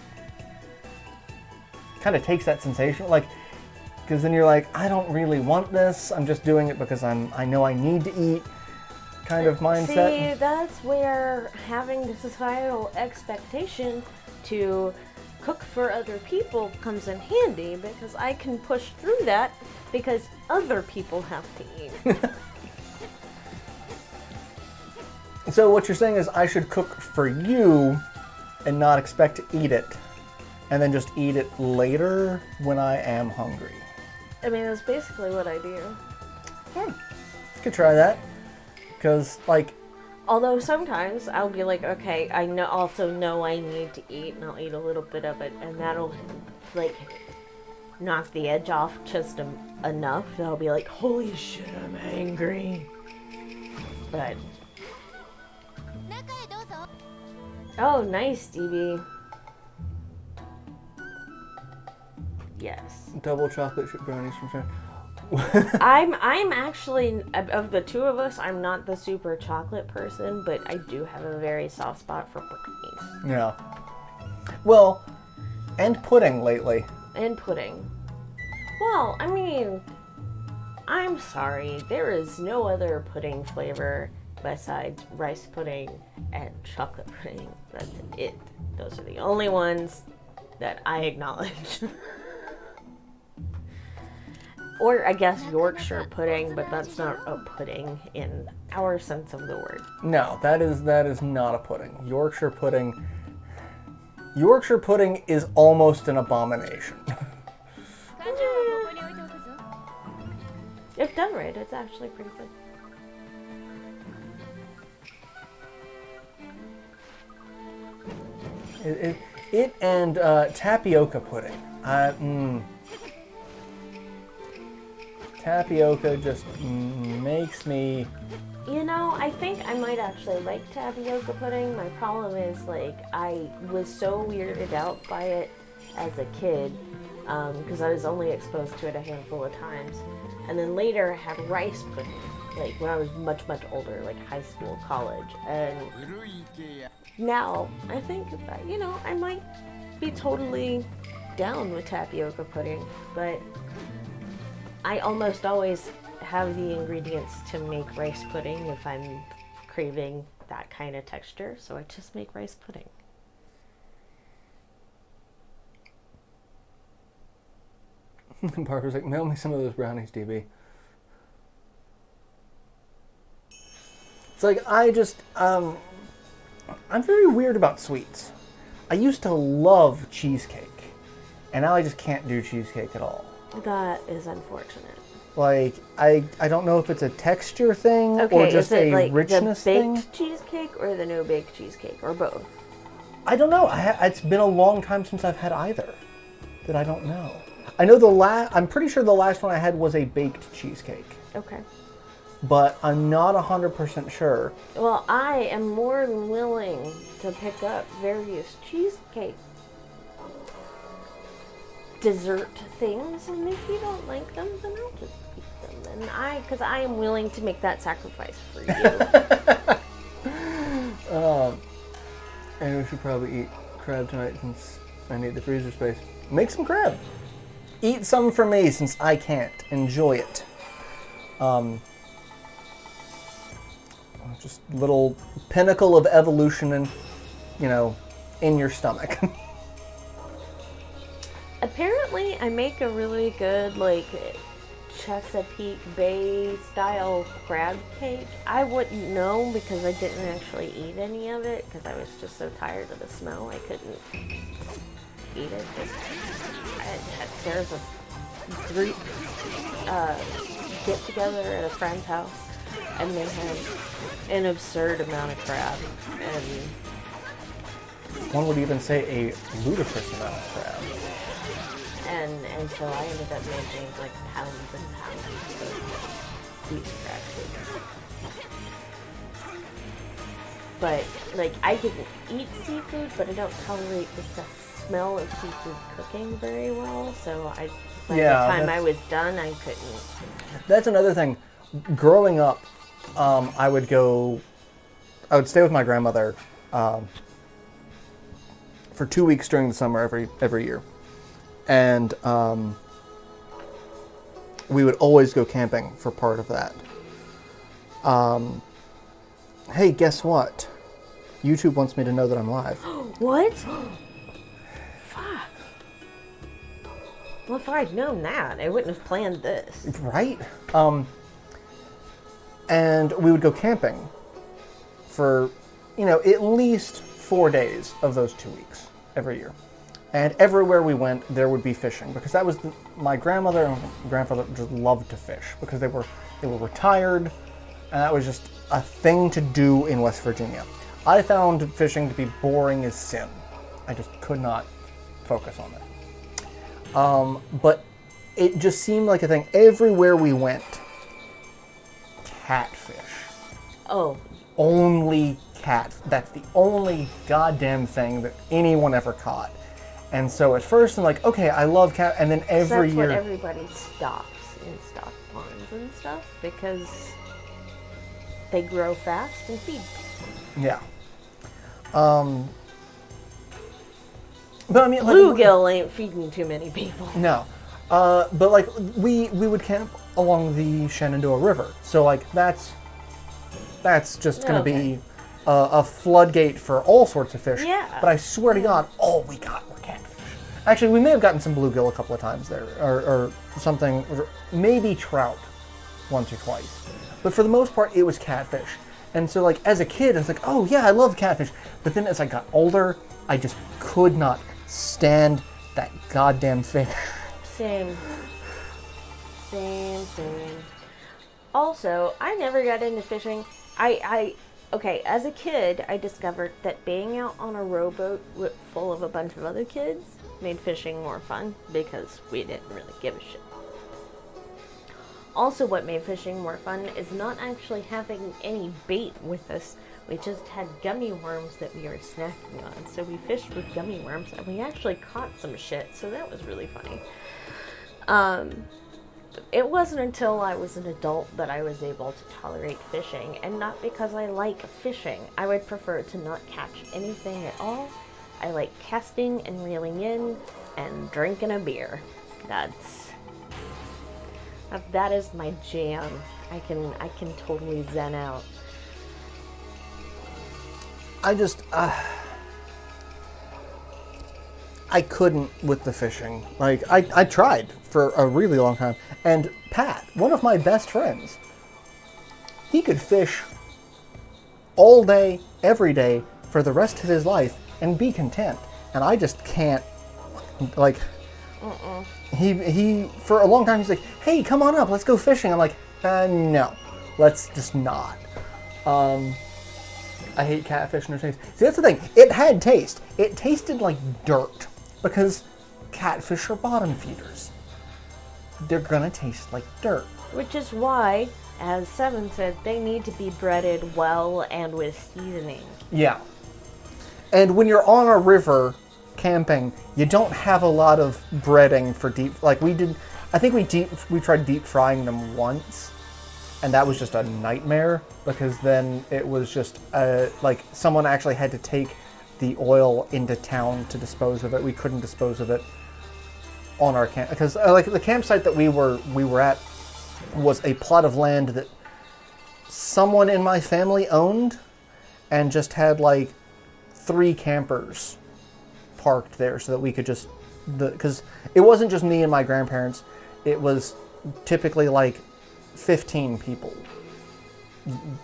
Speaker 1: kind of takes that sensation, like, because then you're like, I don't really want this, I'm just doing it because I know I need to eat kind of mindset.
Speaker 2: See, that's where having the societal expectation to cook for other people comes in handy, because I can push through that because other people have to eat.
Speaker 1: So what you're saying is I should cook for you and not expect to eat it, and then just eat it later when I am hungry.
Speaker 2: I mean, that's basically what I do.
Speaker 1: Could try that. Because, like...
Speaker 2: Although sometimes I'll be like, okay, I also know I need to eat, and I'll eat a little bit of it, and that'll, like, knock the edge off just enough that I'll be like, holy shit, I'm angry. But... Oh, nice, DB. Yes.
Speaker 1: Double chocolate chip brownies from China.
Speaker 2: I'm actually, of the two of us, I'm not the super chocolate person, but I do have a very soft spot for brownies.
Speaker 1: Yeah. Well, and pudding lately.
Speaker 2: And pudding. Well, I mean, I'm sorry, there is no other pudding flavor besides rice pudding and chocolate pudding. That's it. Those are the only ones that I acknowledge. Or I guess Yorkshire pudding, but that's not a pudding in our sense of the word.
Speaker 1: No, that is not a pudding. Yorkshire pudding is almost an abomination.
Speaker 2: If done right, it's actually pretty good.
Speaker 1: It and tapioca pudding. Tapioca just makes me...
Speaker 2: You know, I think I might actually like tapioca pudding. My problem is, like, I was so weirded out by it as a kid, because I was only exposed to it a handful of times. And then later I had rice pudding, like when I was much, much older, like high school, college. And now I think, I might be totally down with tapioca pudding, but I almost always have the ingredients to make rice pudding if I'm craving that kind of texture, so I just make rice pudding.
Speaker 1: Parker's like, mail me some of those brownies, DB. It's like, I'm very weird about sweets. I used to love cheesecake, and now I just can't do cheesecake at all.
Speaker 2: That is unfortunate.
Speaker 1: Like, I don't know if it's a texture thing or just
Speaker 2: is it
Speaker 1: a
Speaker 2: like
Speaker 1: richness
Speaker 2: the
Speaker 1: thing.
Speaker 2: baked cheesecake or the no-bake cheesecake, or both?
Speaker 1: I don't know. It's been a long time since I've had either. That I don't know. I know I'm pretty sure the last one I had was a baked cheesecake.
Speaker 2: Okay.
Speaker 1: But I'm not 100% sure.
Speaker 2: Well, I am more than willing to pick up various cheesecake dessert things, and if you don't like them, then I'll just eat them. And because I am willing to make that sacrifice for you.
Speaker 1: And we should probably eat crab tonight since I need the freezer space. Make some crab. Eat some for me since I can't. Enjoy it. Just little pinnacle of evolution and, in your stomach.
Speaker 2: Apparently, I make a really good, like, Chesapeake Bay style crab cake. I wouldn't know because I didn't actually eat any of it because I was just so tired of the smell I couldn't eat it. There's a group get together at a friend's house, and they had an absurd amount of crab, and
Speaker 1: one would even say a ludicrous amount of crab.
Speaker 2: And so I ended up making like pounds and pounds of beef crab cake. But like I can eat seafood, but I don't tolerate the smell of seafood cooking very well. So by the time I was done, I couldn't.
Speaker 1: That's another thing. Growing up, I would stay with my grandmother for 2 weeks during the summer every year. And we would always go camping for part of that. Hey, guess what? YouTube wants me to know that I'm live.
Speaker 2: What? Fuck. Well, if I'd known that, I wouldn't have planned this.
Speaker 1: Right? And we would go camping for, at least 4 days of those 2 weeks every year. And everywhere we went, there would be fishing because that was my grandmother and grandfather just loved to fish because they were retired, and that was just a thing to do in West Virginia. I found fishing to be boring as sin. I just could not focus on it. But it just seemed like a thing. Everywhere we went, catfish.
Speaker 2: Oh.
Speaker 1: Only cat. That's the only goddamn thing that anyone ever caught. And so at first I'm like, okay, I love cat, and then every year.
Speaker 2: That's what everybody stocks in stock ponds and stuff because they grow fast and feed.
Speaker 1: Yeah. But I mean,
Speaker 2: bluegill ain't feeding too many people.
Speaker 1: No. But like we would camp along the Shenandoah River, so like that's just going to be a floodgate for all sorts of fish.
Speaker 2: Yeah.
Speaker 1: But I swear to God, all we got were catfish. Actually, we may have gotten some bluegill a couple of times there, or something, or maybe trout once or twice. But for the most part, it was catfish. And so like as a kid, I was like, oh yeah, I love catfish. But then as I got older, I just could not stand that goddamn fish.
Speaker 2: Same. Also, I never got into fishing. Okay, as a kid, I discovered that being out on a rowboat full of a bunch of other kids made fishing more fun because we didn't really give a shit. Also, what made fishing more fun is not actually having any bait with us. We just had gummy worms that we were snacking on. So we fished with gummy worms, and we actually caught some shit, so that was really funny. It wasn't until I was an adult that I was able to tolerate fishing, and not because I like fishing. I would prefer to not catch anything at all. I like casting and reeling in and drinking a beer. That is my jam. I can totally zen out.
Speaker 1: I couldn't with the fishing. Like, I tried for a really long time. And Pat, one of my best friends, he could fish all day, every day, for the rest of his life and be content. And I just can't, like, he for a long time, he's like, hey, come on up, let's go fishing. I'm like, no, let's just not. I hate catfish and their taste. See, that's the thing. It had taste. It tasted like dirt because catfish are bottom feeders. They're gonna taste like dirt.
Speaker 2: Which is why, as Seven said, they need to be breaded well and with seasoning.
Speaker 1: Yeah. And when you're on a river camping, you don't have a lot of breading for deep. Like we did, I think we tried deep frying them once. And that was just a nightmare because then it was just like someone actually had to take the oil into town to dispose of it. We couldn't dispose of it on our camp because like the campsite that we were at was a plot of land that someone in my family owned and just had like 3 campers parked there so that we could just because it wasn't just me and my grandparents. It was typically like 15 people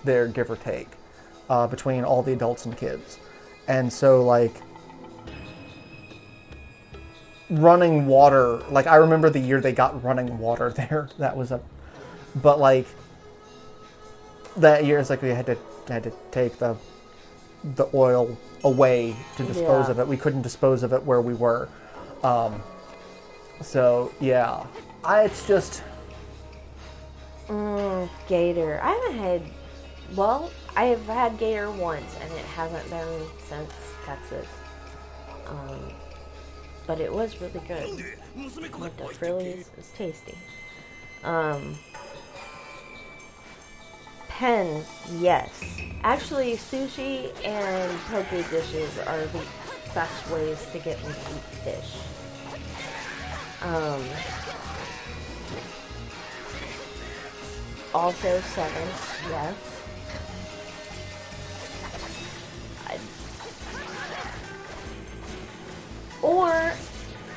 Speaker 1: there, give or take, between all the adults and kids. And so, like, running water, like, I remember the year they got running water there. That was but, like, that year, it's like we had to take the oil away to dispose of it. We couldn't dispose of it where we were. So, yeah. It's just...
Speaker 2: Gator. I have had gator once, and it hasn't been since Texas. But it was really good. With the frillies, it was tasty. Pen, yes. Actually, sushi and poke dishes are the best ways to get me to eat fish. Also 7, yes. Or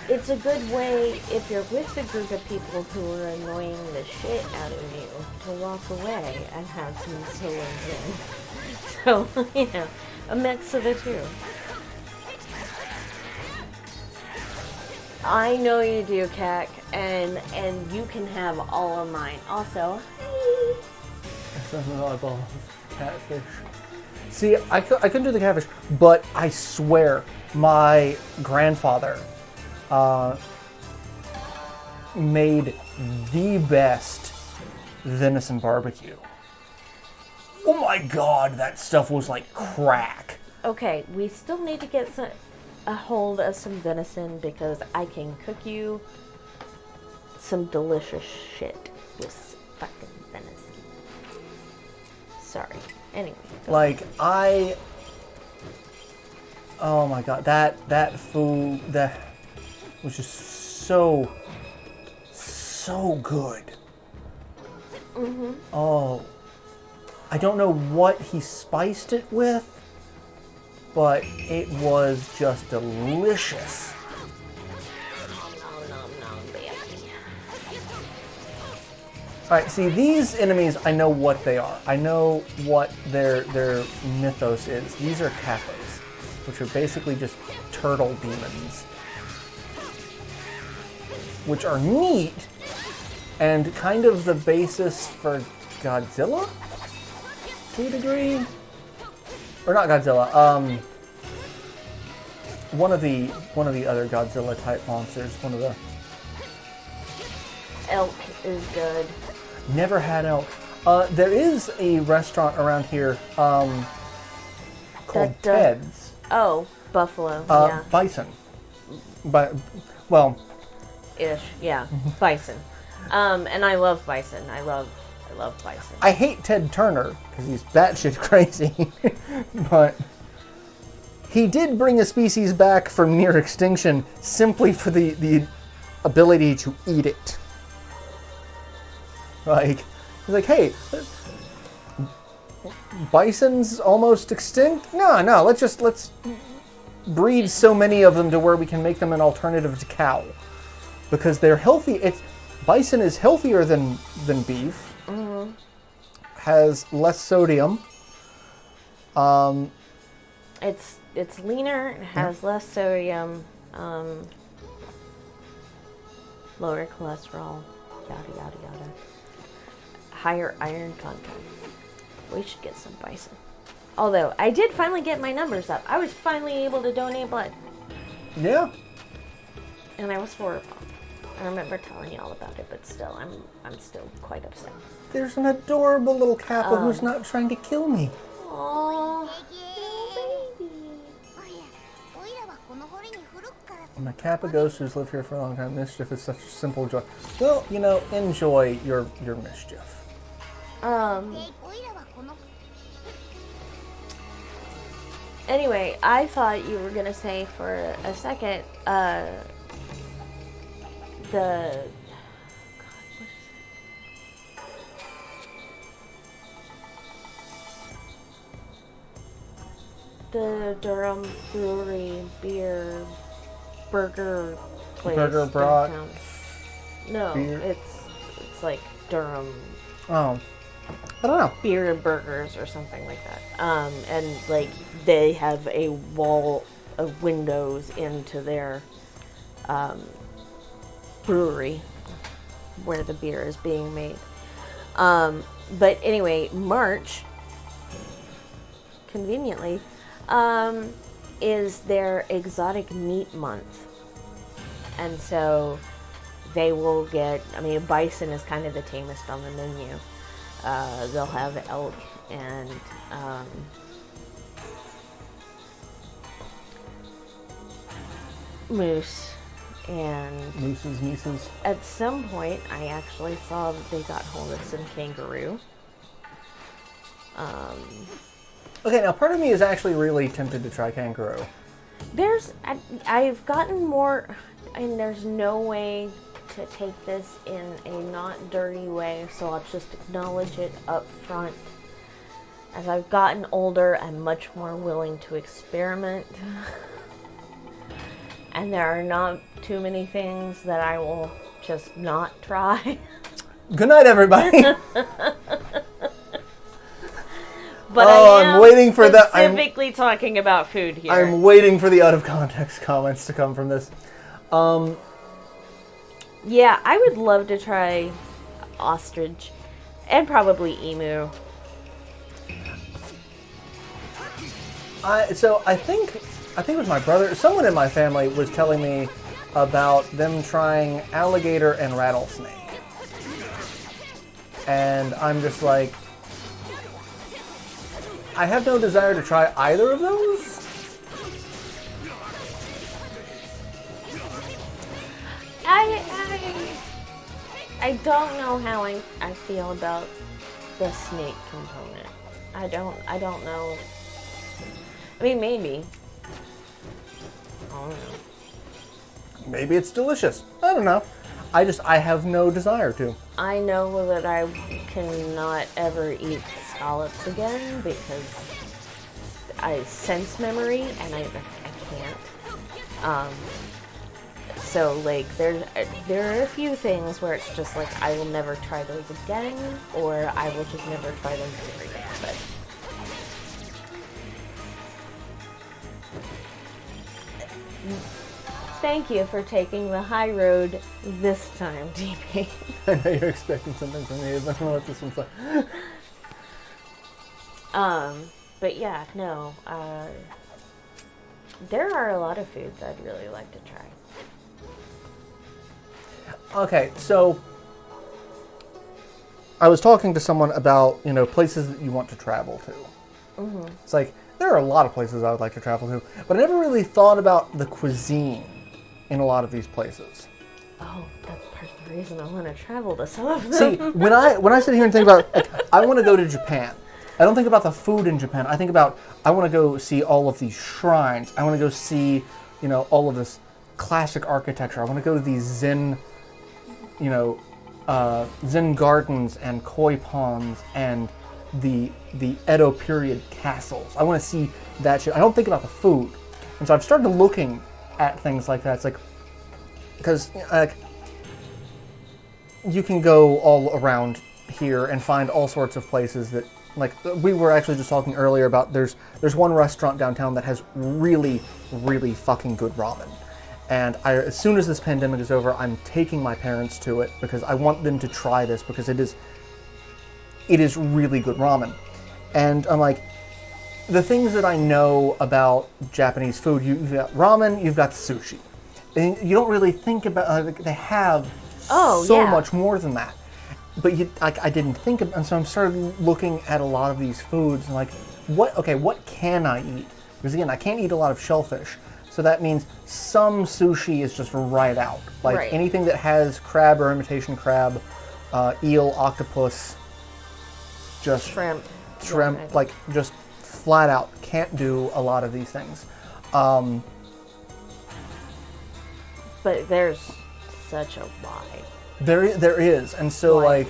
Speaker 2: it's a good way if you're with a group of people who are annoying the shit out of you to walk away and have some solo in. So, a mix of the two. I know you do, Cac, and you can have all of mine. Also, hi.
Speaker 1: Catfish. See, I couldn't do the catfish, but I swear my grandfather made the best venison barbecue. Oh my god, that stuff was like crack.
Speaker 2: Okay, we still need to get a hold of some venison because I can cook you some delicious shit with fucking venison. Sorry. Anyway. Oh my god, that food that was just so good. Mm-hmm. Oh, I don't know what he spiced it with, but it was just delicious. Alright, see, these enemies, I know what they are. I know what their mythos is. These are Kathos, which are basically just turtle demons. Which are neat, and kind of the basis for Godzilla? To a degree? Or not Godzilla, one of the other Godzilla type monsters, one of the... Elk is good.
Speaker 1: Never had elk. There is a restaurant around here called Ted's.
Speaker 2: Oh, buffalo. Yeah.
Speaker 1: Bison. But, well...
Speaker 2: Ish. Yeah. Bison. And I love bison. I love bison.
Speaker 1: I hate Ted Turner, because he's batshit crazy. But he did bring a species back from near extinction simply for the ability to eat it. Like, he's like, hey, bison's almost extinct? No, let's breed so many of them to where we can make them an alternative to cow. Because they're healthy. Bison is healthier than beef. Mm-hmm. Has less sodium.
Speaker 2: It's leaner, it has less sodium, lower cholesterol, yada yada yada. Higher iron content. We should get some bison. Although I did finally get my numbers up. I was finally able to donate blood.
Speaker 1: Yeah.
Speaker 2: And I was horrible. I remember telling you all about it, but still, I'm still quite upset.
Speaker 1: There's an adorable little Kappa who's not trying to kill me.
Speaker 2: Aww, baby.
Speaker 1: My Kappa ghosts who's lived here for a long time. Mischief is such a simple joy. Well, enjoy your mischief.
Speaker 2: Anyway, I thought you were gonna say for a second, the Durham Brewery beer burger place.
Speaker 1: Burger brat.
Speaker 2: No,
Speaker 1: beer.
Speaker 2: it's like Durham.
Speaker 1: Oh, I don't know.
Speaker 2: Beer and burgers or something like that. And like they have a wall of windows into their brewery where the beer is being made. But anyway, March, conveniently, is their exotic meat month. And so they will get, bison is kind of the tamest on the menu. They'll have elk and moose. And
Speaker 1: Mooses.
Speaker 2: At some point, I actually saw that they got hold of some kangaroo.
Speaker 1: Okay, now part of me is actually really tempted to try kangaroo.
Speaker 2: I've gotten more, and there's no way to take this in a not dirty way, so I'll just acknowledge it up front. As I've gotten older, I'm much more willing to experiment. And there are not too many things that I will just not try.
Speaker 1: Good night, everybody.
Speaker 2: But
Speaker 1: I'm waiting for that.
Speaker 2: Specifically talking about food here.
Speaker 1: I'm waiting for the out of context comments to come from this.
Speaker 2: Yeah, I would love to try ostrich and probably emu.
Speaker 1: So I think it was my brother. Someone in my family was telling me about them trying alligator and rattlesnake. And I'm just like, I have no desire to try either of those.
Speaker 2: I don't know how I feel about the snake component. I don't know. Maybe. I don't know.
Speaker 1: Maybe it's delicious. I don't know. I have no desire to.
Speaker 2: I know that I cannot ever eat scallops again because I sense memory and I can't. So like there are a few things where it's just like I will never try those again, or I will just never try those again. But thank you for taking the high road this time, DP.
Speaker 1: I know you're expecting something from me, but I don't know what this one's like.
Speaker 2: But yeah, no. There are a lot of foods I'd really like to try.
Speaker 1: Okay, so I was talking to someone about, places that you want to travel to.
Speaker 2: Mm-hmm.
Speaker 1: It's like, there are a lot of places I would like to travel to, but I never really thought about the cuisine in a lot of these places.
Speaker 2: Oh, that's part of the reason I want to travel to some of them.
Speaker 1: See, when I sit here and think about, I want to go to Japan. I don't think about the food in Japan. I think about, I want to go see all of these shrines. I want to go see, all of this classic architecture. I want to go to these Zen gardens and koi ponds and the Edo period castles. I want to see that shit. I don't think about the food. And so I've started looking at things like that. It's like, because you can go all around here and find all sorts of places that, like, we were actually just talking earlier about, there's one restaurant downtown that has really, really fucking good ramen. And as soon as this pandemic is over, I'm taking my parents to it because I want them to try this because it is really good ramen. And I'm like, the things that I know about Japanese food, you've got ramen, you've got sushi. And you don't really think about, they have so much more than that. But I didn't think of, and so I started looking at a lot of these foods and like, what can I eat? Because again, I can't eat a lot of shellfish. So that means some sushi is just right out. Like anything that has crab or imitation crab, eel, octopus, just shrimp, like just flat out can't do a lot of these things.
Speaker 2: But there's such a wide.
Speaker 1: There is, and so like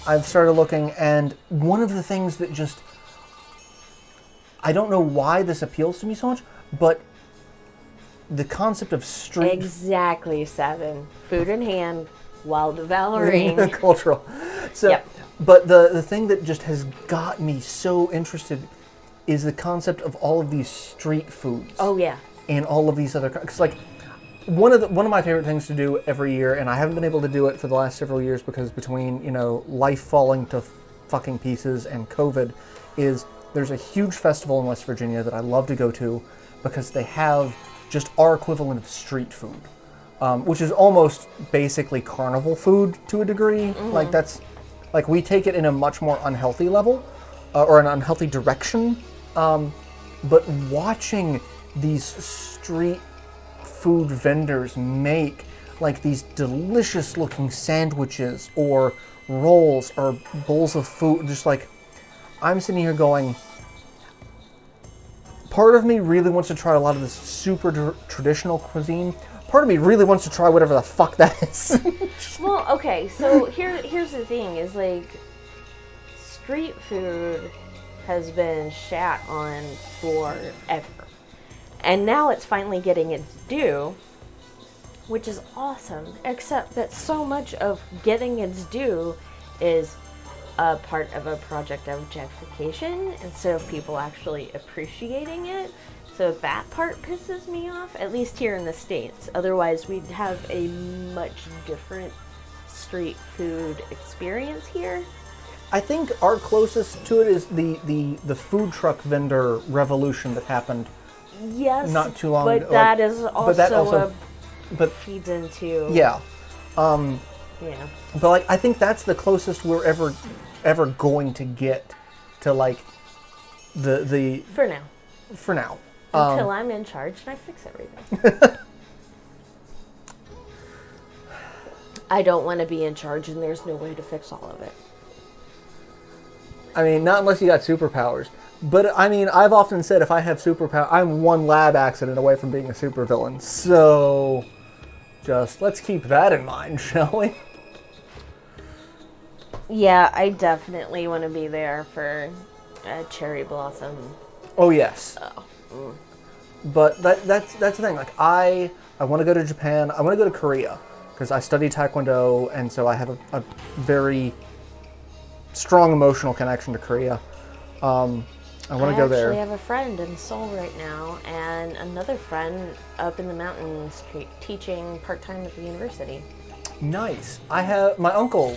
Speaker 1: I've started looking, and one of the things that just, I don't know why this appeals to me so much, but the concept of street...
Speaker 2: Exactly, Seven. Food in hand while devouring.
Speaker 1: Cultural. So, but the thing that just has got me so interested is the concept of all of these street foods.
Speaker 2: Oh, yeah.
Speaker 1: And all of these other... Because, like, one of my favorite things to do every year, and I haven't been able to do it for the last several years because between, life falling to fucking pieces and COVID, is there's a huge festival in West Virginia that I love to go to because they have just our equivalent of street food, which is almost basically carnival food to a degree. Mm-hmm. Like that's, like we take it in a much more unhealthy level, or an unhealthy direction. But watching these street food vendors make like these delicious looking sandwiches or rolls or bowls of food, just like, I'm sitting here going, part of me really wants to try a lot of this super traditional cuisine. Part of me really wants to try whatever the fuck that is.
Speaker 2: Well, okay, so here's the thing, is like, street food has been shat on forever. And now it's finally getting its due, which is awesome, except that so much of getting its due is a part of a project of gentrification instead of people actually appreciating it. So that part pisses me off, at least here in the States. Otherwise, we'd have a much different street food experience here.
Speaker 1: I think our closest to it is the food truck vendor revolution that happened.
Speaker 2: Yes,
Speaker 1: not too long ago.
Speaker 2: That is also, but feeds into
Speaker 1: yeah.
Speaker 2: Yeah.
Speaker 1: But like, I think that's the closest we're ever going to get to like the For now.
Speaker 2: Until I'm in charge and I fix everything. I don't want to be in charge and there's no way to fix all of it.
Speaker 1: I mean, not unless you got superpowers. But I mean, I've often said if I have superpowers, I'm one lab accident away from being a supervillain. So, just let's keep that in mind, shall we?
Speaker 2: Yeah, I definitely want to be there for a cherry blossom.
Speaker 1: Oh yes.
Speaker 2: Oh. Mm.
Speaker 1: But that's the thing. Like I want to go to Japan. I want to go to Korea because I study Taekwondo, and so I have a very strong emotional connection to Korea. I want to go there.
Speaker 2: I actually have a friend in Seoul right now, and another friend up in the mountains teaching part-time at the university. Nice.
Speaker 1: I have my uncle.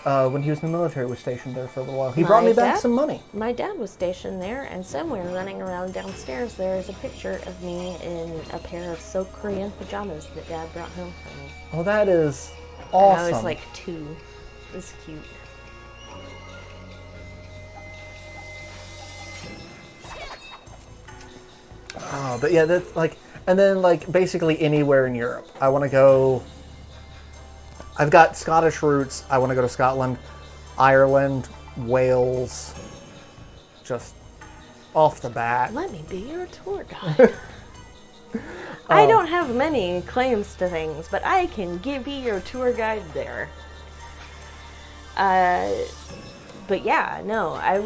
Speaker 1: When he was in the military, was stationed there for a little while. He brought me back some money.
Speaker 2: My dad was stationed there, and somewhere running around downstairs, there is a picture of me in a pair of silk Korean pajamas that Dad brought home for me.
Speaker 1: Oh, that is awesome.
Speaker 2: And I was like 2. is cute.
Speaker 1: Oh, but yeah, that's like, and then like basically anywhere in Europe. I want to go. I've got Scottish roots. I want to go to Scotland, Ireland, Wales. Just off the bat.
Speaker 2: Let me be your tour guide. I don't have many claims to things, but I can be your tour guide there. But yeah, no, I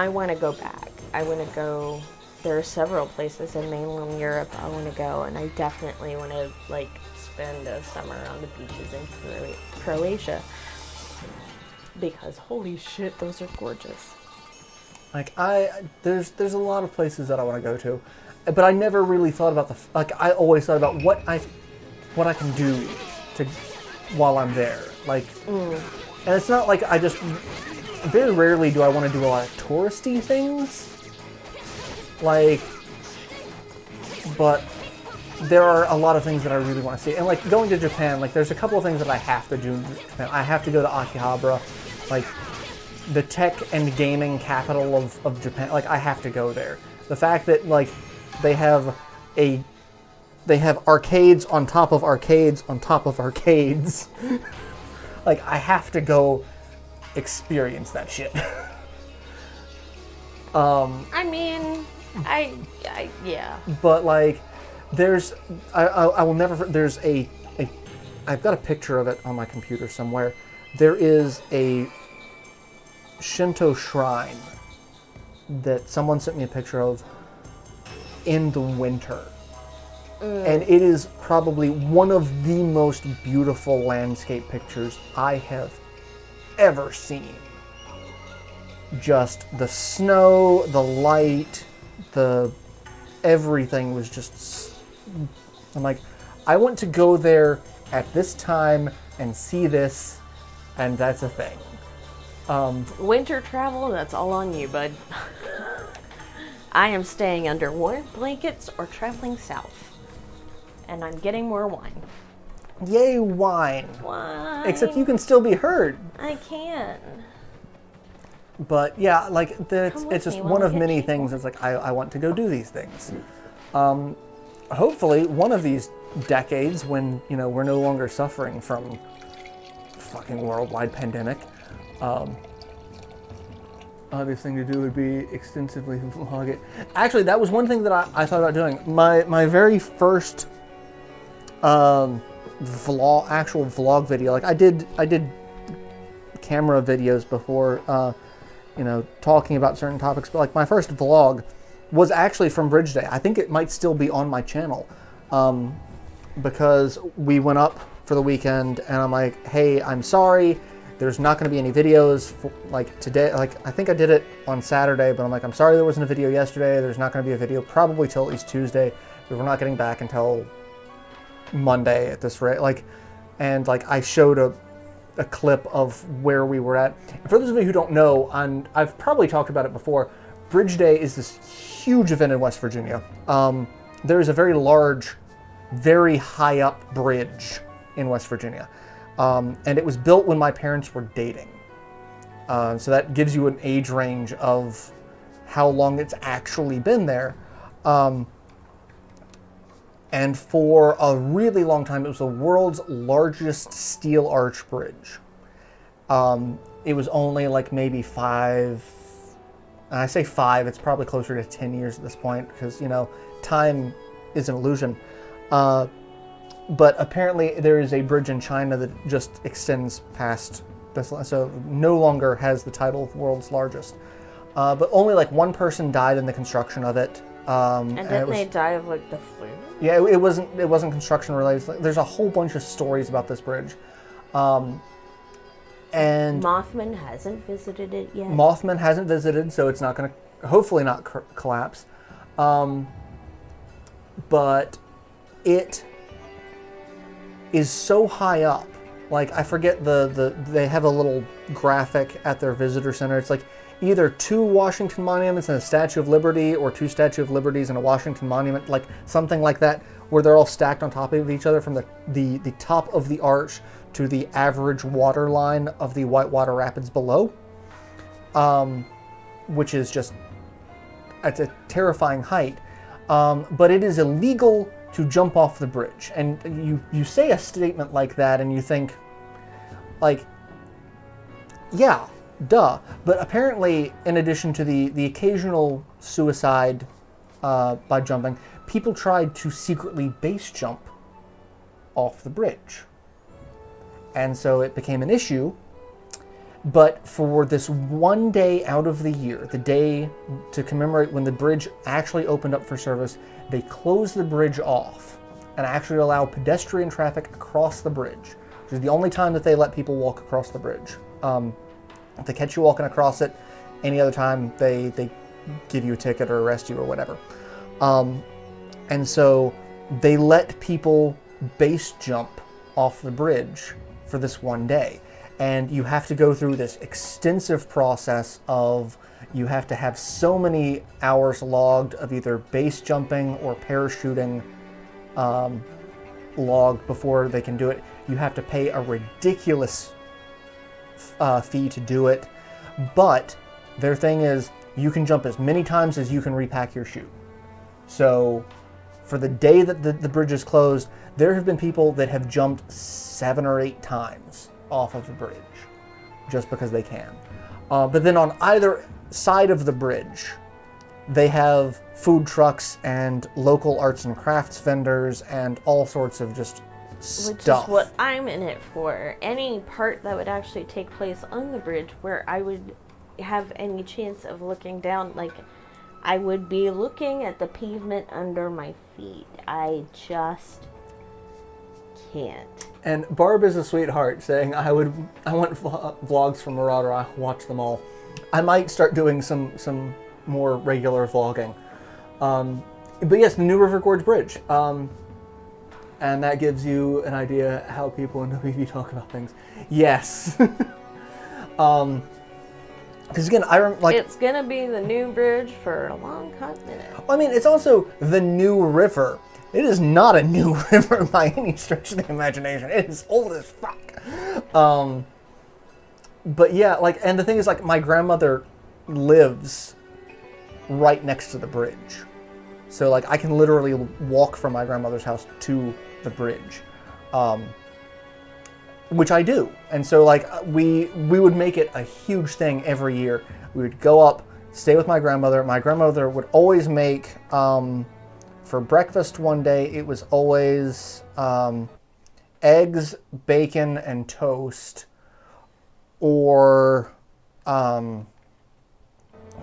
Speaker 2: want to go back. I want to go. There are several places in mainland Europe I want to go, and I definitely want to like spend a summer on the beaches in Croatia because holy shit, those are gorgeous.
Speaker 1: Like there's a lot of places that I want to go to, but I never really thought about I always thought about what I can do to while I'm there. Like, and it's not like I just very rarely do I want to do a lot of touristy things. Like, but there are a lot of things that I really want to see. And like going to Japan, like there's a couple of things that I have to do in Japan. I have to go to Akihabara, like the tech and gaming capital of Japan. Like I have to go there. The fact that like they have arcades on top of arcades on top of arcades. Like I have to go experience that shit.
Speaker 2: I mean, yeah.
Speaker 1: But like, I will never. There's I've got a picture of it on my computer somewhere. There is a Shinto shrine that someone sent me a picture of in the winter, and it is probably one of the most beautiful landscape pictures I have ever seen. Just the snow, the light, everything was just. I'm like, I want to go there at this time and see this, and that's a thing.
Speaker 2: Winter travel, that's all on you, bud. I am staying under warm blankets or traveling south, and I'm getting more wine.
Speaker 1: Yay, wine!
Speaker 2: Wine.
Speaker 1: Except you can still be heard.
Speaker 2: I can.
Speaker 1: But yeah, like it's just one of many
Speaker 2: you.
Speaker 1: things. It's like I want to go do these things. Hopefully, one of these decades, when we're no longer suffering from fucking worldwide pandemic, obvious thing to do would be extensively vlog it. Actually, that was one thing that I thought about doing. My very first actual vlog video. Like I did camera videos before. Talking about certain topics, but like my first vlog was actually from Bridge Day. I think it might still be on my channel, because we went up for the weekend and I'm like, hey, I'm sorry, there's not going to be any videos like today. Like I think I did it on Saturday, but I'm like, I'm sorry there wasn't a video yesterday. There's not going to be a video probably till at least Tuesday, but we're not getting back until Monday at this rate. And I showed a clip of where we were at. And for those of you who don't know, I've probably talked about it before, Bridge Day is this huge event in West Virginia. There is a very large, very high up bridge in West Virginia. And it was built when my parents were dating. So that gives you an age range of how long it's actually been there. And for a really long time, it was the world's largest steel arch bridge. It was only like maybe 5, and I say 5, it's probably closer to 10 years at this point, because, time is an illusion. But apparently there is a bridge in China that just extends past this, so no longer has the title of world's largest. But only like one person died in the construction of it.
Speaker 2: And didn't they die of like the flu?
Speaker 1: Yeah, it wasn't construction related. There's a whole bunch of stories about this bridge. And
Speaker 2: Mothman hasn't visited it yet.
Speaker 1: Mothman hasn't visited, so it's not going to, hopefully not collapse. But it is so high up. Like I forget they have a little graphic at their visitor center. It's like either 2 Washington Monuments and a Statue of Liberty, or 2 Statue of Liberties and a Washington Monument, like something like that, where they're all stacked on top of each other from the top of the arch to the average water line of the Whitewater Rapids below, which is just, it's a terrifying height. But it is illegal to jump off the bridge. And you say a statement like that and you think, like, yeah, duh. But apparently, in addition to the occasional suicide by jumping, people tried to secretly base jump off the bridge. And so it became an issue. But for this one day out of the year, the day to commemorate when the bridge actually opened up for service, they closed the bridge off and actually allow pedestrian traffic across the bridge, which is the only time that they let people walk across the bridge. If they catch you walking across it, any other time they give you a ticket or arrest you or whatever. And so they let people base jump off the bridge for this one day. And you have to go through this extensive process of, you have to have so many hours logged of either base jumping or parachuting logged before they can do it. You have to pay a ridiculous fee to do it. But their thing is, you can jump as many times as you can repack your chute. So for the day that the bridge is closed, there have been people that have jumped 7 or 8 times off of the bridge just because they can. But then on either side of the bridge, they have food trucks and local arts and crafts vendors and all sorts of just stuff.
Speaker 2: Which is what I'm in it for. Any part that would actually take place on the bridge where I would have any chance of looking down, like, I would be looking at the pavement under my feet. I just can't.
Speaker 1: And Barb is a sweetheart, saying, I want vlogs from Marauder. I watch them all. I might start doing some more regular vlogging. But yes, the New River Gorge Bridge. And that gives you an idea how people in WV talk about things. Yes. Because again,
Speaker 2: it's gonna be the new bridge for a long hot minute.
Speaker 1: I mean, it's also the New River. It is not a new river by any stretch of the imagination. It is old as fuck. But yeah, like, and the thing is, like, my grandmother lives right next to the bridge. So, like, I can literally walk from my grandmother's house to the bridge. Which I do. And so, like, we would make it a huge thing every year. We would go up, stay with my grandmother. My grandmother would always make... for breakfast one day, it was always eggs, bacon, and toast, or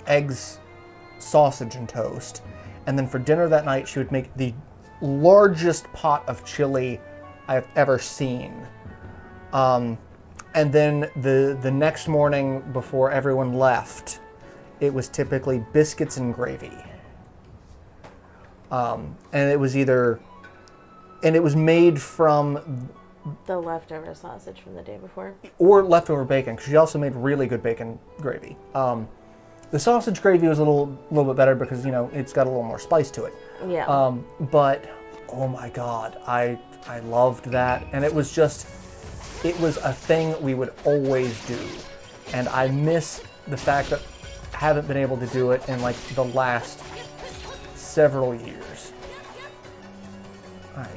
Speaker 1: eggs, sausage, and toast. And then for dinner that night, she would make the largest pot of chili I've ever seen. And then the next morning, before everyone left, it was typically biscuits and gravy. And it was made from
Speaker 2: the leftover sausage from the day before,
Speaker 1: or leftover bacon, because she also made really good bacon gravy. The sausage gravy was a little bit better because, you know, it's got a little more spice to it.
Speaker 2: Yeah.
Speaker 1: But oh my God, I loved that, and it was a thing we would always do, and I miss the fact that I haven't been able to do it in like the last several years. All right,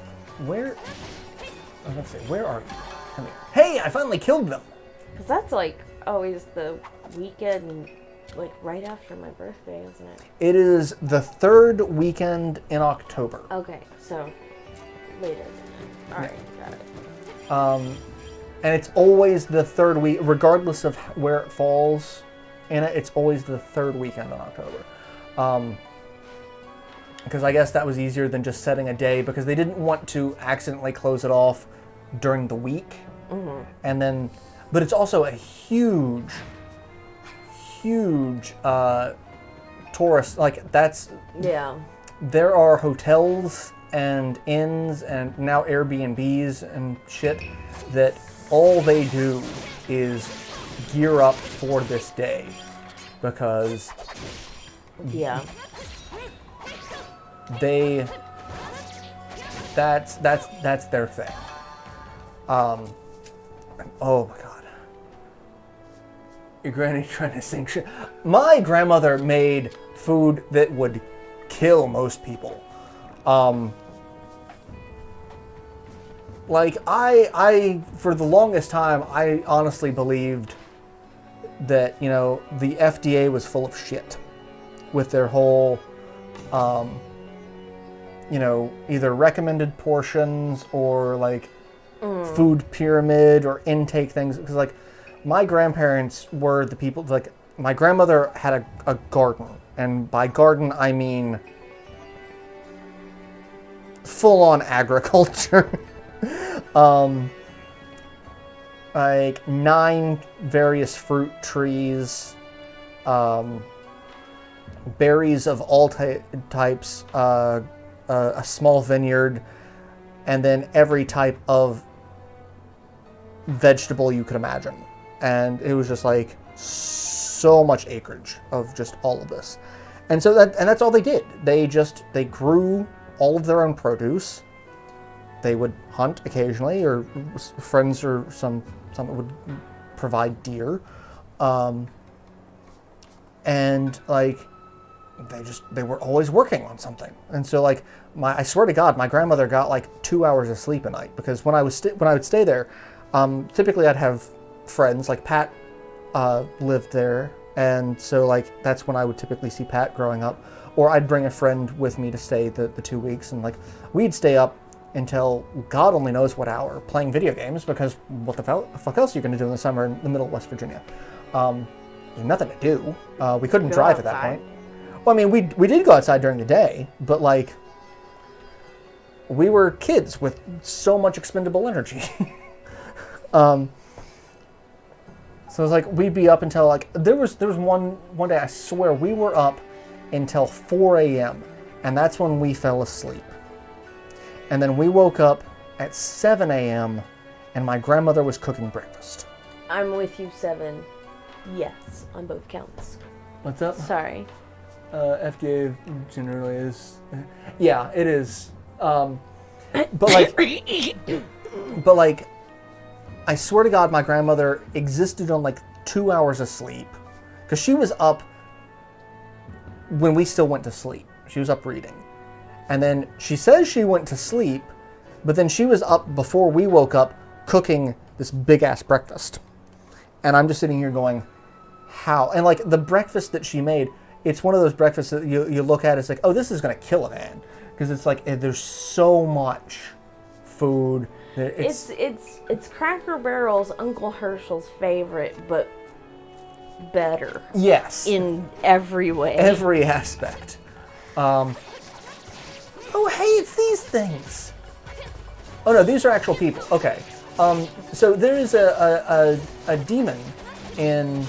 Speaker 1: where are you? Come here. Hey, I finally killed them.
Speaker 2: Because that's like always the weekend, like right after my birthday, isn't it?
Speaker 1: It is the 3rd weekend in October.
Speaker 2: Okay, so later. All right, got it.
Speaker 1: And it's always the 3rd week, regardless of where it falls in it. It's always the 3rd weekend in October. Because I guess that was easier than just setting a day, because they didn't want to accidentally close it off during the week.
Speaker 2: Mm-hmm.
Speaker 1: And then, but it's also a huge tourist, like that's,
Speaker 2: yeah.
Speaker 1: There are hotels and inns and now Airbnbs and shit that all they do is gear up for this day. because
Speaker 2: Yeah.
Speaker 1: that's their thing. Oh my god. Your granny trying to sing shit. My grandmother made food that would kill most people. Like, I for the longest time, I honestly believed that, you know, the FDA was full of shit with their whole, you know, either recommended portions or, like, food pyramid or intake things. Because, like, my grandparents were the people, like, my grandmother had a garden. And by garden, I mean full-on agriculture. Like 9 various fruit trees, berries of all types, a small vineyard, and then every type of vegetable you could imagine. And it was just like so much acreage of just all of this. And so that's all they did. They grew all of their own produce. They would hunt occasionally, or friends or some would provide deer, and like they were always working on something. And so like I swear to God, my grandmother got like 2 hours of sleep a night, because when I would stay there, typically I'd have friends like Pat lived there, and so like that's when I would typically see Pat growing up, or I'd bring a friend with me to stay the 2 weeks, and like we'd stay up until God only knows what hour, playing video games, because what the fuck else are you going to do in the summer in the middle of West Virginia? There's nothing to do. We couldn't drive outside at that point. Well, I mean, we did go outside during the day, but like, we were kids with so much expendable energy. So it's like, we'd be up until like, there was one day, I swear, we were up until 4 a.m. and that's when we fell asleep. And then we woke up at 7 a.m. and my grandmother was cooking breakfast.
Speaker 2: I'm with you, 7. Yes, on both counts.
Speaker 1: What's up?
Speaker 2: Sorry.
Speaker 1: FDA generally is... Yeah, it is. But like... I swear to God, my grandmother existed on like 2 hours of sleep. Because she was up when we still went to sleep. She was up reading. And then she says she went to sleep, but then she was up before we woke up cooking this big-ass breakfast. And I'm just sitting here going, how? And like the breakfast that she made, it's one of those breakfasts that you look at, it's like, oh, this is going to kill a man. Because it's like, there's so much food.
Speaker 2: It's Cracker Barrel's Uncle Herschel's favorite, but better.
Speaker 1: Yes.
Speaker 2: In every way.
Speaker 1: Every aspect. Oh, hey, it's these things. Oh no, these are actual people. Okay. So there is a demon in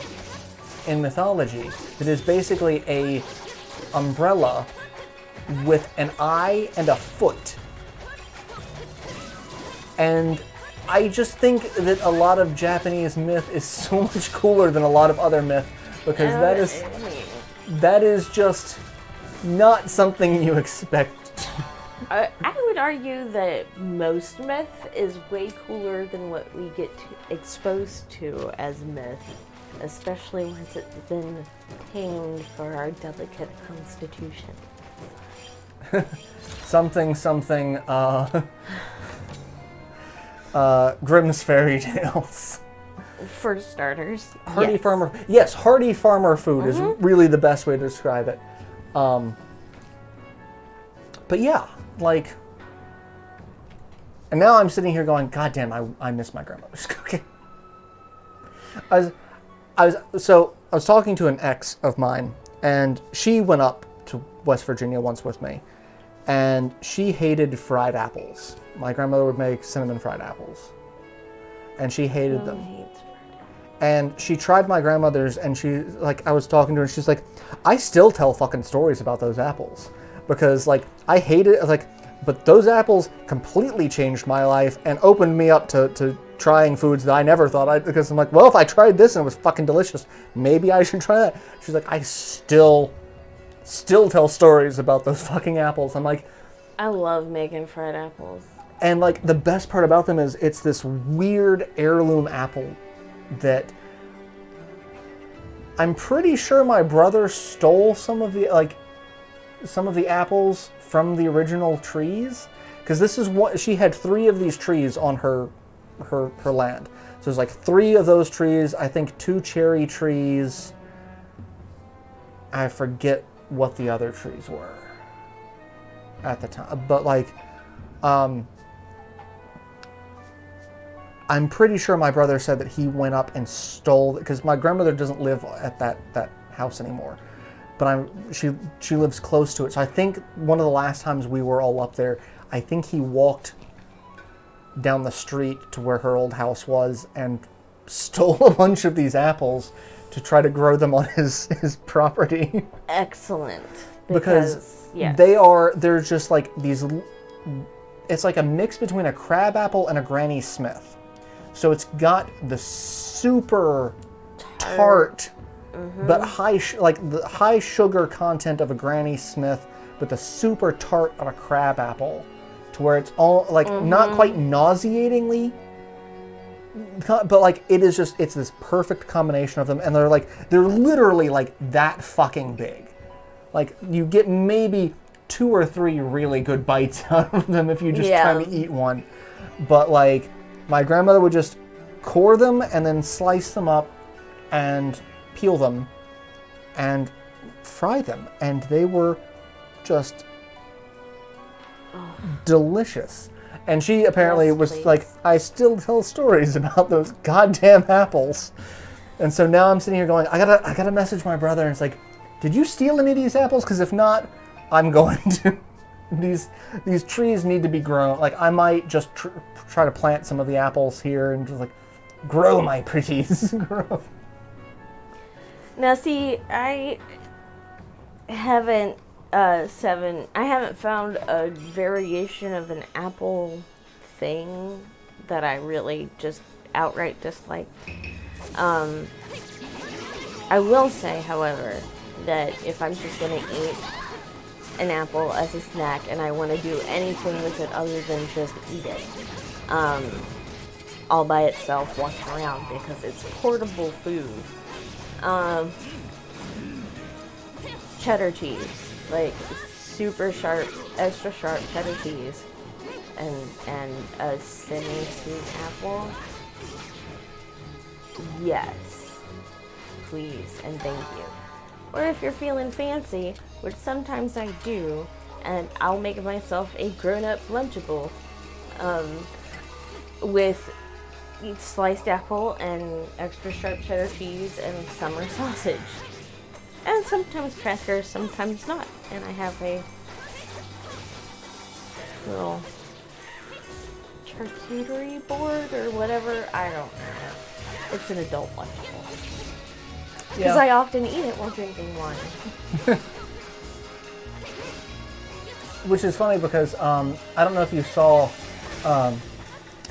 Speaker 1: mythology that is basically a umbrella with an eye and a foot. And I just think that a lot of Japanese myth is so much cooler than a lot of other myth, because that is just not something you expect.
Speaker 2: I would argue that most myth is way cooler than what we get exposed to as myth, especially once it's been tamed for our delicate constitution.
Speaker 1: Grimm's fairy tales.
Speaker 2: For starters.
Speaker 1: Hearty farmer. Yes, hearty farmer food is really the best way to describe it. But yeah, like, and now I'm sitting here going, God damn, I miss my grandmother's cooking. I was talking to an ex of mine, and she went up to West Virginia once with me, and she hated fried apples. My grandmother would make cinnamon fried apples, and she hated them. And she tried my grandmother's, and she, like, I was talking to her, and she's like, I still tell fucking stories about those apples. Because, like, I hate it, like, but those apples completely changed my life and opened me up to trying foods that I never thought I'd, because I'm like, well, if I tried this and it was fucking delicious, maybe I should try that. She's like, I still tell stories about those fucking apples. I'm like,
Speaker 2: I love making fried apples.
Speaker 1: and like the best part about them is it's this weird heirloom apple that I'm pretty sure my brother stole some of the apples from the original trees, because this is what she had 3 of these trees on her land. So there's like 3 of those trees, I think 2 cherry trees. I forget what the other trees were at the time, but like I'm pretty sure my brother said that he went up and stole, because my grandmother doesn't live at that house anymore, but she lives close to it. So I think one of the last times we were all up there, I think he walked down the street to where her old house was and stole a bunch of these apples to try to grow them on his property.
Speaker 2: Excellent.
Speaker 1: Because
Speaker 2: yes.
Speaker 1: they're just like these, it's like a mix between a crab apple and a Granny Smith. So it's got the super tart, but the high sugar content of a Granny Smith, but the super tart of a crab apple, to where it's all like not quite nauseatingly, but like it's this perfect combination of them, and they're literally like that fucking big. Like you get maybe 2 or 3 really good bites out of them if you just try to eat one, but like. My grandmother would just core them and then slice them up and peel them and fry them. And they were just delicious. And she apparently was like, I still tell stories about those goddamn apples. And so now I'm sitting here going, I gotta message my brother, and it's like, did you steal any of these apples? Because if not, I'm going to. These trees need to be grown. Like, I might just try to plant some of the apples here and just like, grow my pretties. Grow.
Speaker 2: Now, see, I haven't found a variation of an apple thing that I really just outright dislike. I will say, however, that if I'm just going to eat an apple as a snack and I want to do anything with it other than just eat it, all by itself, walking around, because it's portable food. Cheddar cheese, like super sharp, extra sharp cheddar cheese, and a semi-sweet apple. Yes, please and thank you. Or if you're feeling fancy, which sometimes I do, and I'll make myself a grown-up Lunchable with sliced apple and extra sharp cheddar cheese and summer sausage. And sometimes crackers, sometimes not. And I have a little charcuterie board or whatever. I don't know. It's an adult Lunchable. Because I often eat it while drinking wine.
Speaker 1: Which is funny because I don't know if you saw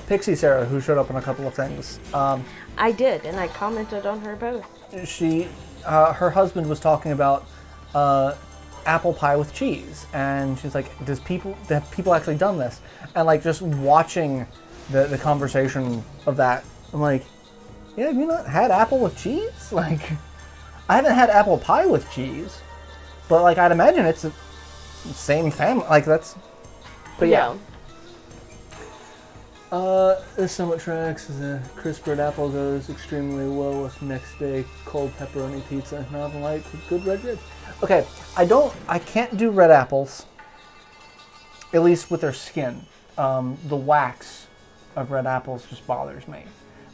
Speaker 1: Pixie Sarah, who showed up in a couple of things.
Speaker 2: I did, and I commented on her post.
Speaker 1: Her husband was talking about apple pie with cheese, and she's like, have people actually done this? And like just watching the conversation of that, I'm like, yeah, have you not had apple with cheese? Like, I haven't had apple pie with cheese, but like I'd imagine it's the same family. Like that's, but yeah. This somewhat tracks. The crisp red apple goes extremely well with next day cold pepperoni pizza. Nothing like with good red ribs. Okay, I can't do red apples. At least with their skin. The wax of red apples just bothers me.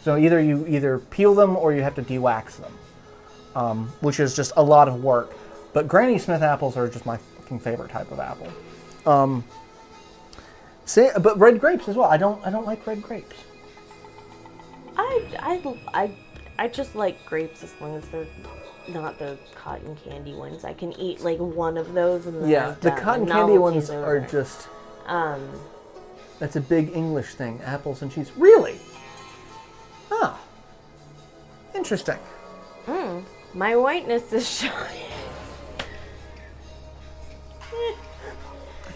Speaker 1: So either peel them or you have to de-wax them, which is just a lot of work. But Granny Smith apples are just my fucking favorite type of apple. But red grapes as well. I don't like red grapes.
Speaker 2: I just like grapes as long as they're not the cotton candy ones. I can eat like one of those and then I'm
Speaker 1: the
Speaker 2: done.
Speaker 1: cotton candy ones are just. That's a big English thing. Apples and cheese. Really? Interesting.
Speaker 2: My whiteness is showing.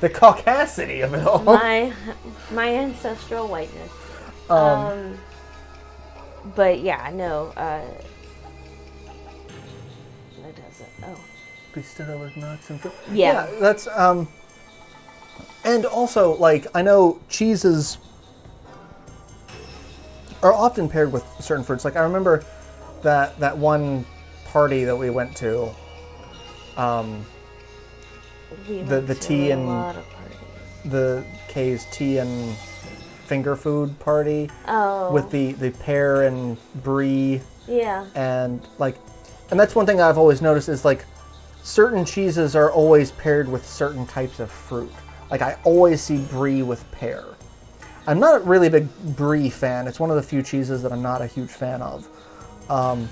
Speaker 1: The caucasity of it all.
Speaker 2: my ancestral whiteness. But yeah, no. That doesn't. Oh.
Speaker 1: Bistro with nuts and fruit.
Speaker 2: Yeah.
Speaker 1: That's and also, like, I know cheeses are often paired with certain fruits. Like, I remember that one party that we went to. The tea and the K's tea and finger food party.
Speaker 2: Oh.
Speaker 1: With the pear and brie.
Speaker 2: Yeah.
Speaker 1: And that's one thing I've always noticed is like certain cheeses are always paired with certain types of fruit. Like I always see brie with pear. I'm not really a big brie fan. It's one of the few cheeses that I'm not a huge fan of. I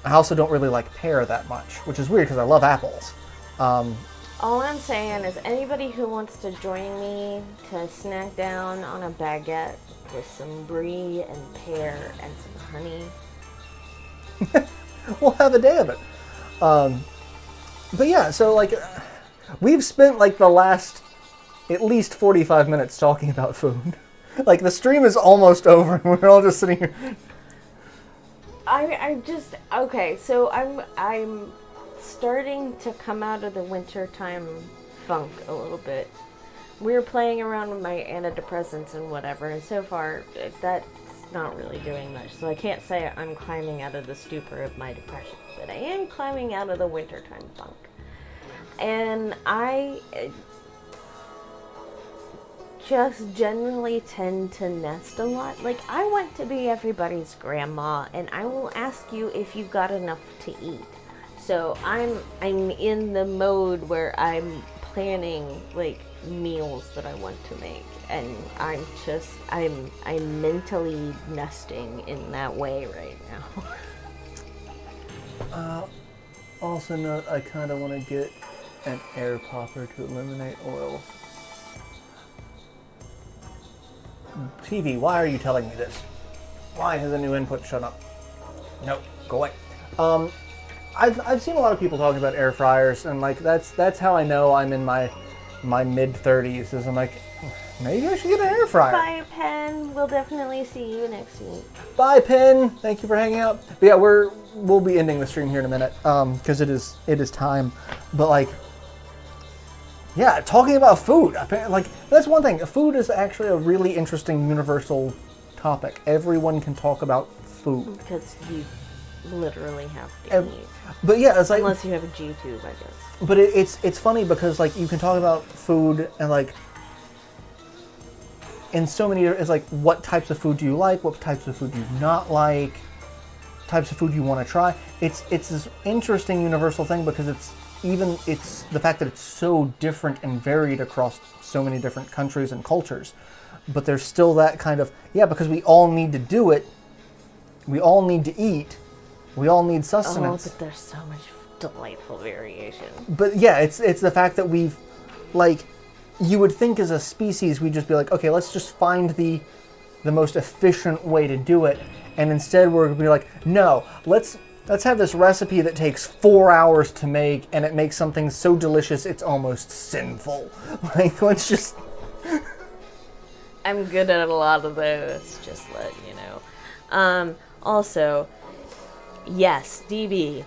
Speaker 1: also don't really like pear that much, which is weird because I love apples.
Speaker 2: All I'm saying is anybody who wants to join me to snack down on a baguette with some brie and pear and some honey.
Speaker 1: We'll have a day of it. But yeah, so like we've spent like the last at least 45 minutes talking about food. Like the stream is almost over and we're all just sitting here.
Speaker 2: Okay, so I'm starting to come out of the wintertime funk a little bit. We were playing around with my antidepressants and whatever, and so far that's not really doing much. So I can't say I'm climbing out of the stupor of my depression, but I am climbing out of the wintertime funk. And I just generally tend to nest a lot. Like, I want to be everybody's grandma, and I will ask you if you've got enough to eat. So I'm in the mode where I'm planning like meals that I want to make, and I'm mentally nesting in that way right now.
Speaker 1: Also note, I kind of want to get an air popper to eliminate oil. TV, why are you telling me this? Why has a new input shown up? Nope, go away. I've seen a lot of people talking about air fryers, and like that's how I know I'm in my mid-30s. Is I'm like, maybe I should get an air fryer.
Speaker 2: Bye, Pen. We'll definitely see you next week.
Speaker 1: Bye, Pen. Thank you for hanging out. But yeah, we'll be ending the stream here in a minute because it is time. But like, yeah, talking about food. Like that's one thing. Food is actually a really interesting universal topic. Everyone can talk about food
Speaker 2: because you literally have to eat.
Speaker 1: But yeah, it's like
Speaker 2: unless you have a G-tube, I guess.
Speaker 1: But it's funny because like you can talk about food and like in so many. It's like what types of food do you like? What types of food do you not like? Types of food you want to try. It's this interesting universal thing because it's the fact that it's so different and varied across so many different countries and cultures. But there's still that kind of because we all need to do it. We all need to eat. We all need sustenance.
Speaker 2: Oh, but there's so much delightful variation.
Speaker 1: But yeah, it's the fact that we've, like, you would think as a species we'd just be like, okay, let's just find the most efficient way to do it, and instead we're gonna be like, no, let's have this recipe that takes 4 hours to make, and it makes something so delicious it's almost sinful. Like, let's just.
Speaker 2: I'm good at a lot of those, just let you know. Also. Yes, DB.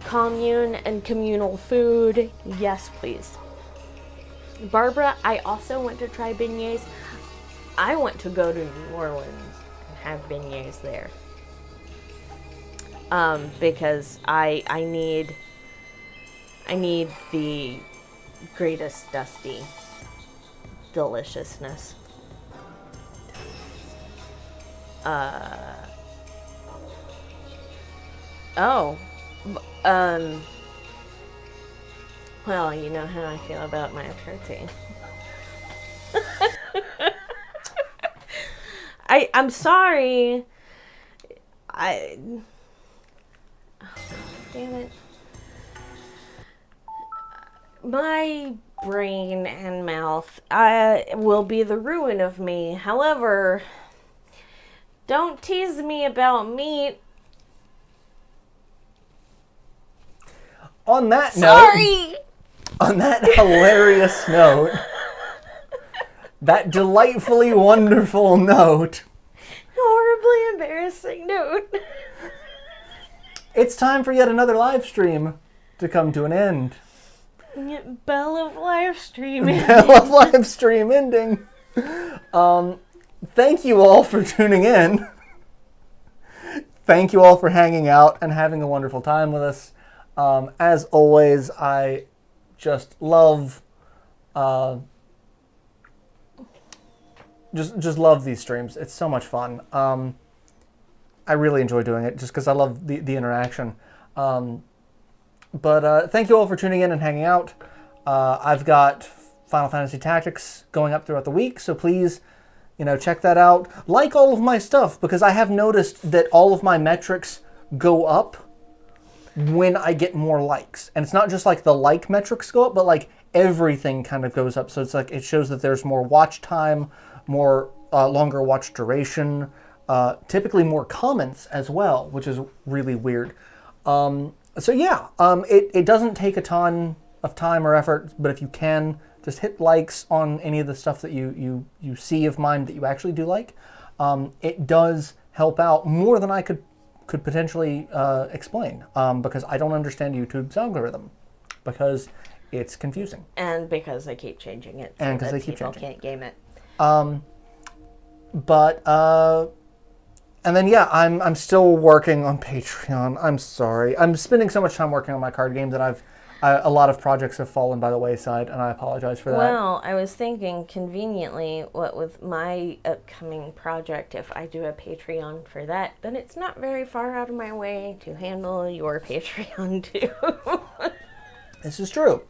Speaker 2: Commune and communal food. Yes, please. Barbara, I also want to try beignets. I want to go to New Orleans and have beignets there. Because I need the greatest dusty deliciousness. Oh, well, you know how I feel about my protein. I'm sorry. Oh, damn it. My brain and mouth will be the ruin of me. However, Don't tease me about meat.
Speaker 1: On that
Speaker 2: Sorry!
Speaker 1: note, on that hilarious note, that delightfully wonderful note,
Speaker 2: Horribly embarrassing note.
Speaker 1: it's time for yet another live stream to come to an end.
Speaker 2: Bell of live streaming.
Speaker 1: Bell of live stream ending. Thank you all for tuning in. Thank you all for hanging out and having a wonderful time with us. As always, I just love, just love these streams. It's so much fun. I really enjoy doing it just because I love the interaction. But thank you all for tuning in and hanging out. I've got Final Fantasy Tactics going up throughout the week, so please, check that out. Like all of my stuff, because I have noticed that all of my metrics go up when I get more likes. And it's not just like the like metrics go up, but like everything kind of goes up. So it's like it shows that there's more watch time, more longer watch duration, typically more comments as well, which is really weird. So yeah, it doesn't take a ton of time or effort, but if you can, just hit likes on any of the stuff that you see of mine that you actually do like. It does help out more than I could potentially explain, because I don't understand YouTube's algorithm, because it's confusing.
Speaker 2: And because they keep changing it. So
Speaker 1: and because
Speaker 2: that
Speaker 1: they keep
Speaker 2: people
Speaker 1: changing.
Speaker 2: can't game it.
Speaker 1: And then yeah, I'm still working on Patreon. I'm sorry. I'm spending so much time working on my card game that a lot of projects have fallen by the wayside, and I apologize for that.
Speaker 2: Well, I was thinking conveniently, what with my upcoming project, if I do a Patreon for that, then it's not very far out of my way to handle your Patreon too.
Speaker 1: This is true.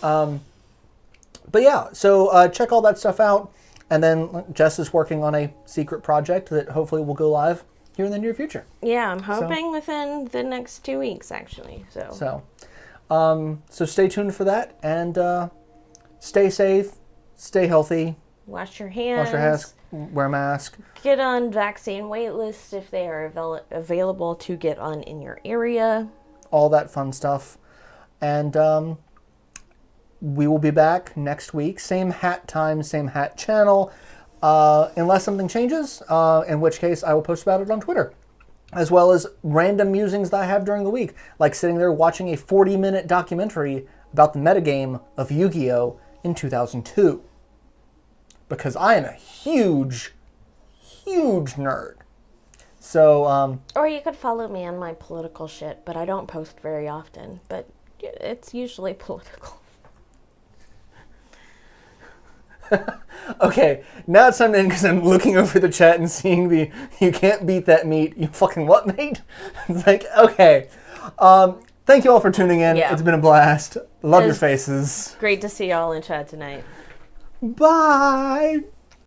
Speaker 1: But yeah, so check all that stuff out. And then Jess is working on a secret project that hopefully will go live here in the near future.
Speaker 2: Yeah, I'm hoping within the next 2 weeks, actually. So
Speaker 1: stay tuned for that, and stay safe, stay healthy.
Speaker 2: Wash your hands.
Speaker 1: Wear a mask.
Speaker 2: Get on vaccine wait lists if they are available to get on in your area.
Speaker 1: All that fun stuff. And we will be back next week. Same hat time, same hat channel. Unless something changes, in which case I will post about it on Twitter. As well as random musings that I have during the week. Like sitting there watching a 40-minute documentary about the metagame of Yu-Gi-Oh! In 2002. Because I am a huge, huge nerd. So,
Speaker 2: Or you could follow me on my political shit, but I don't post very often. But it's usually political.
Speaker 1: Okay, now it's time to end because I'm looking over the chat and seeing the "you can't beat that meat, you fucking what, mate?" It's like, okay. Thank you all for tuning in.
Speaker 2: Yeah.
Speaker 1: It's been a blast. Love your faces.
Speaker 2: Great to see y'all in chat tonight.
Speaker 1: Bye.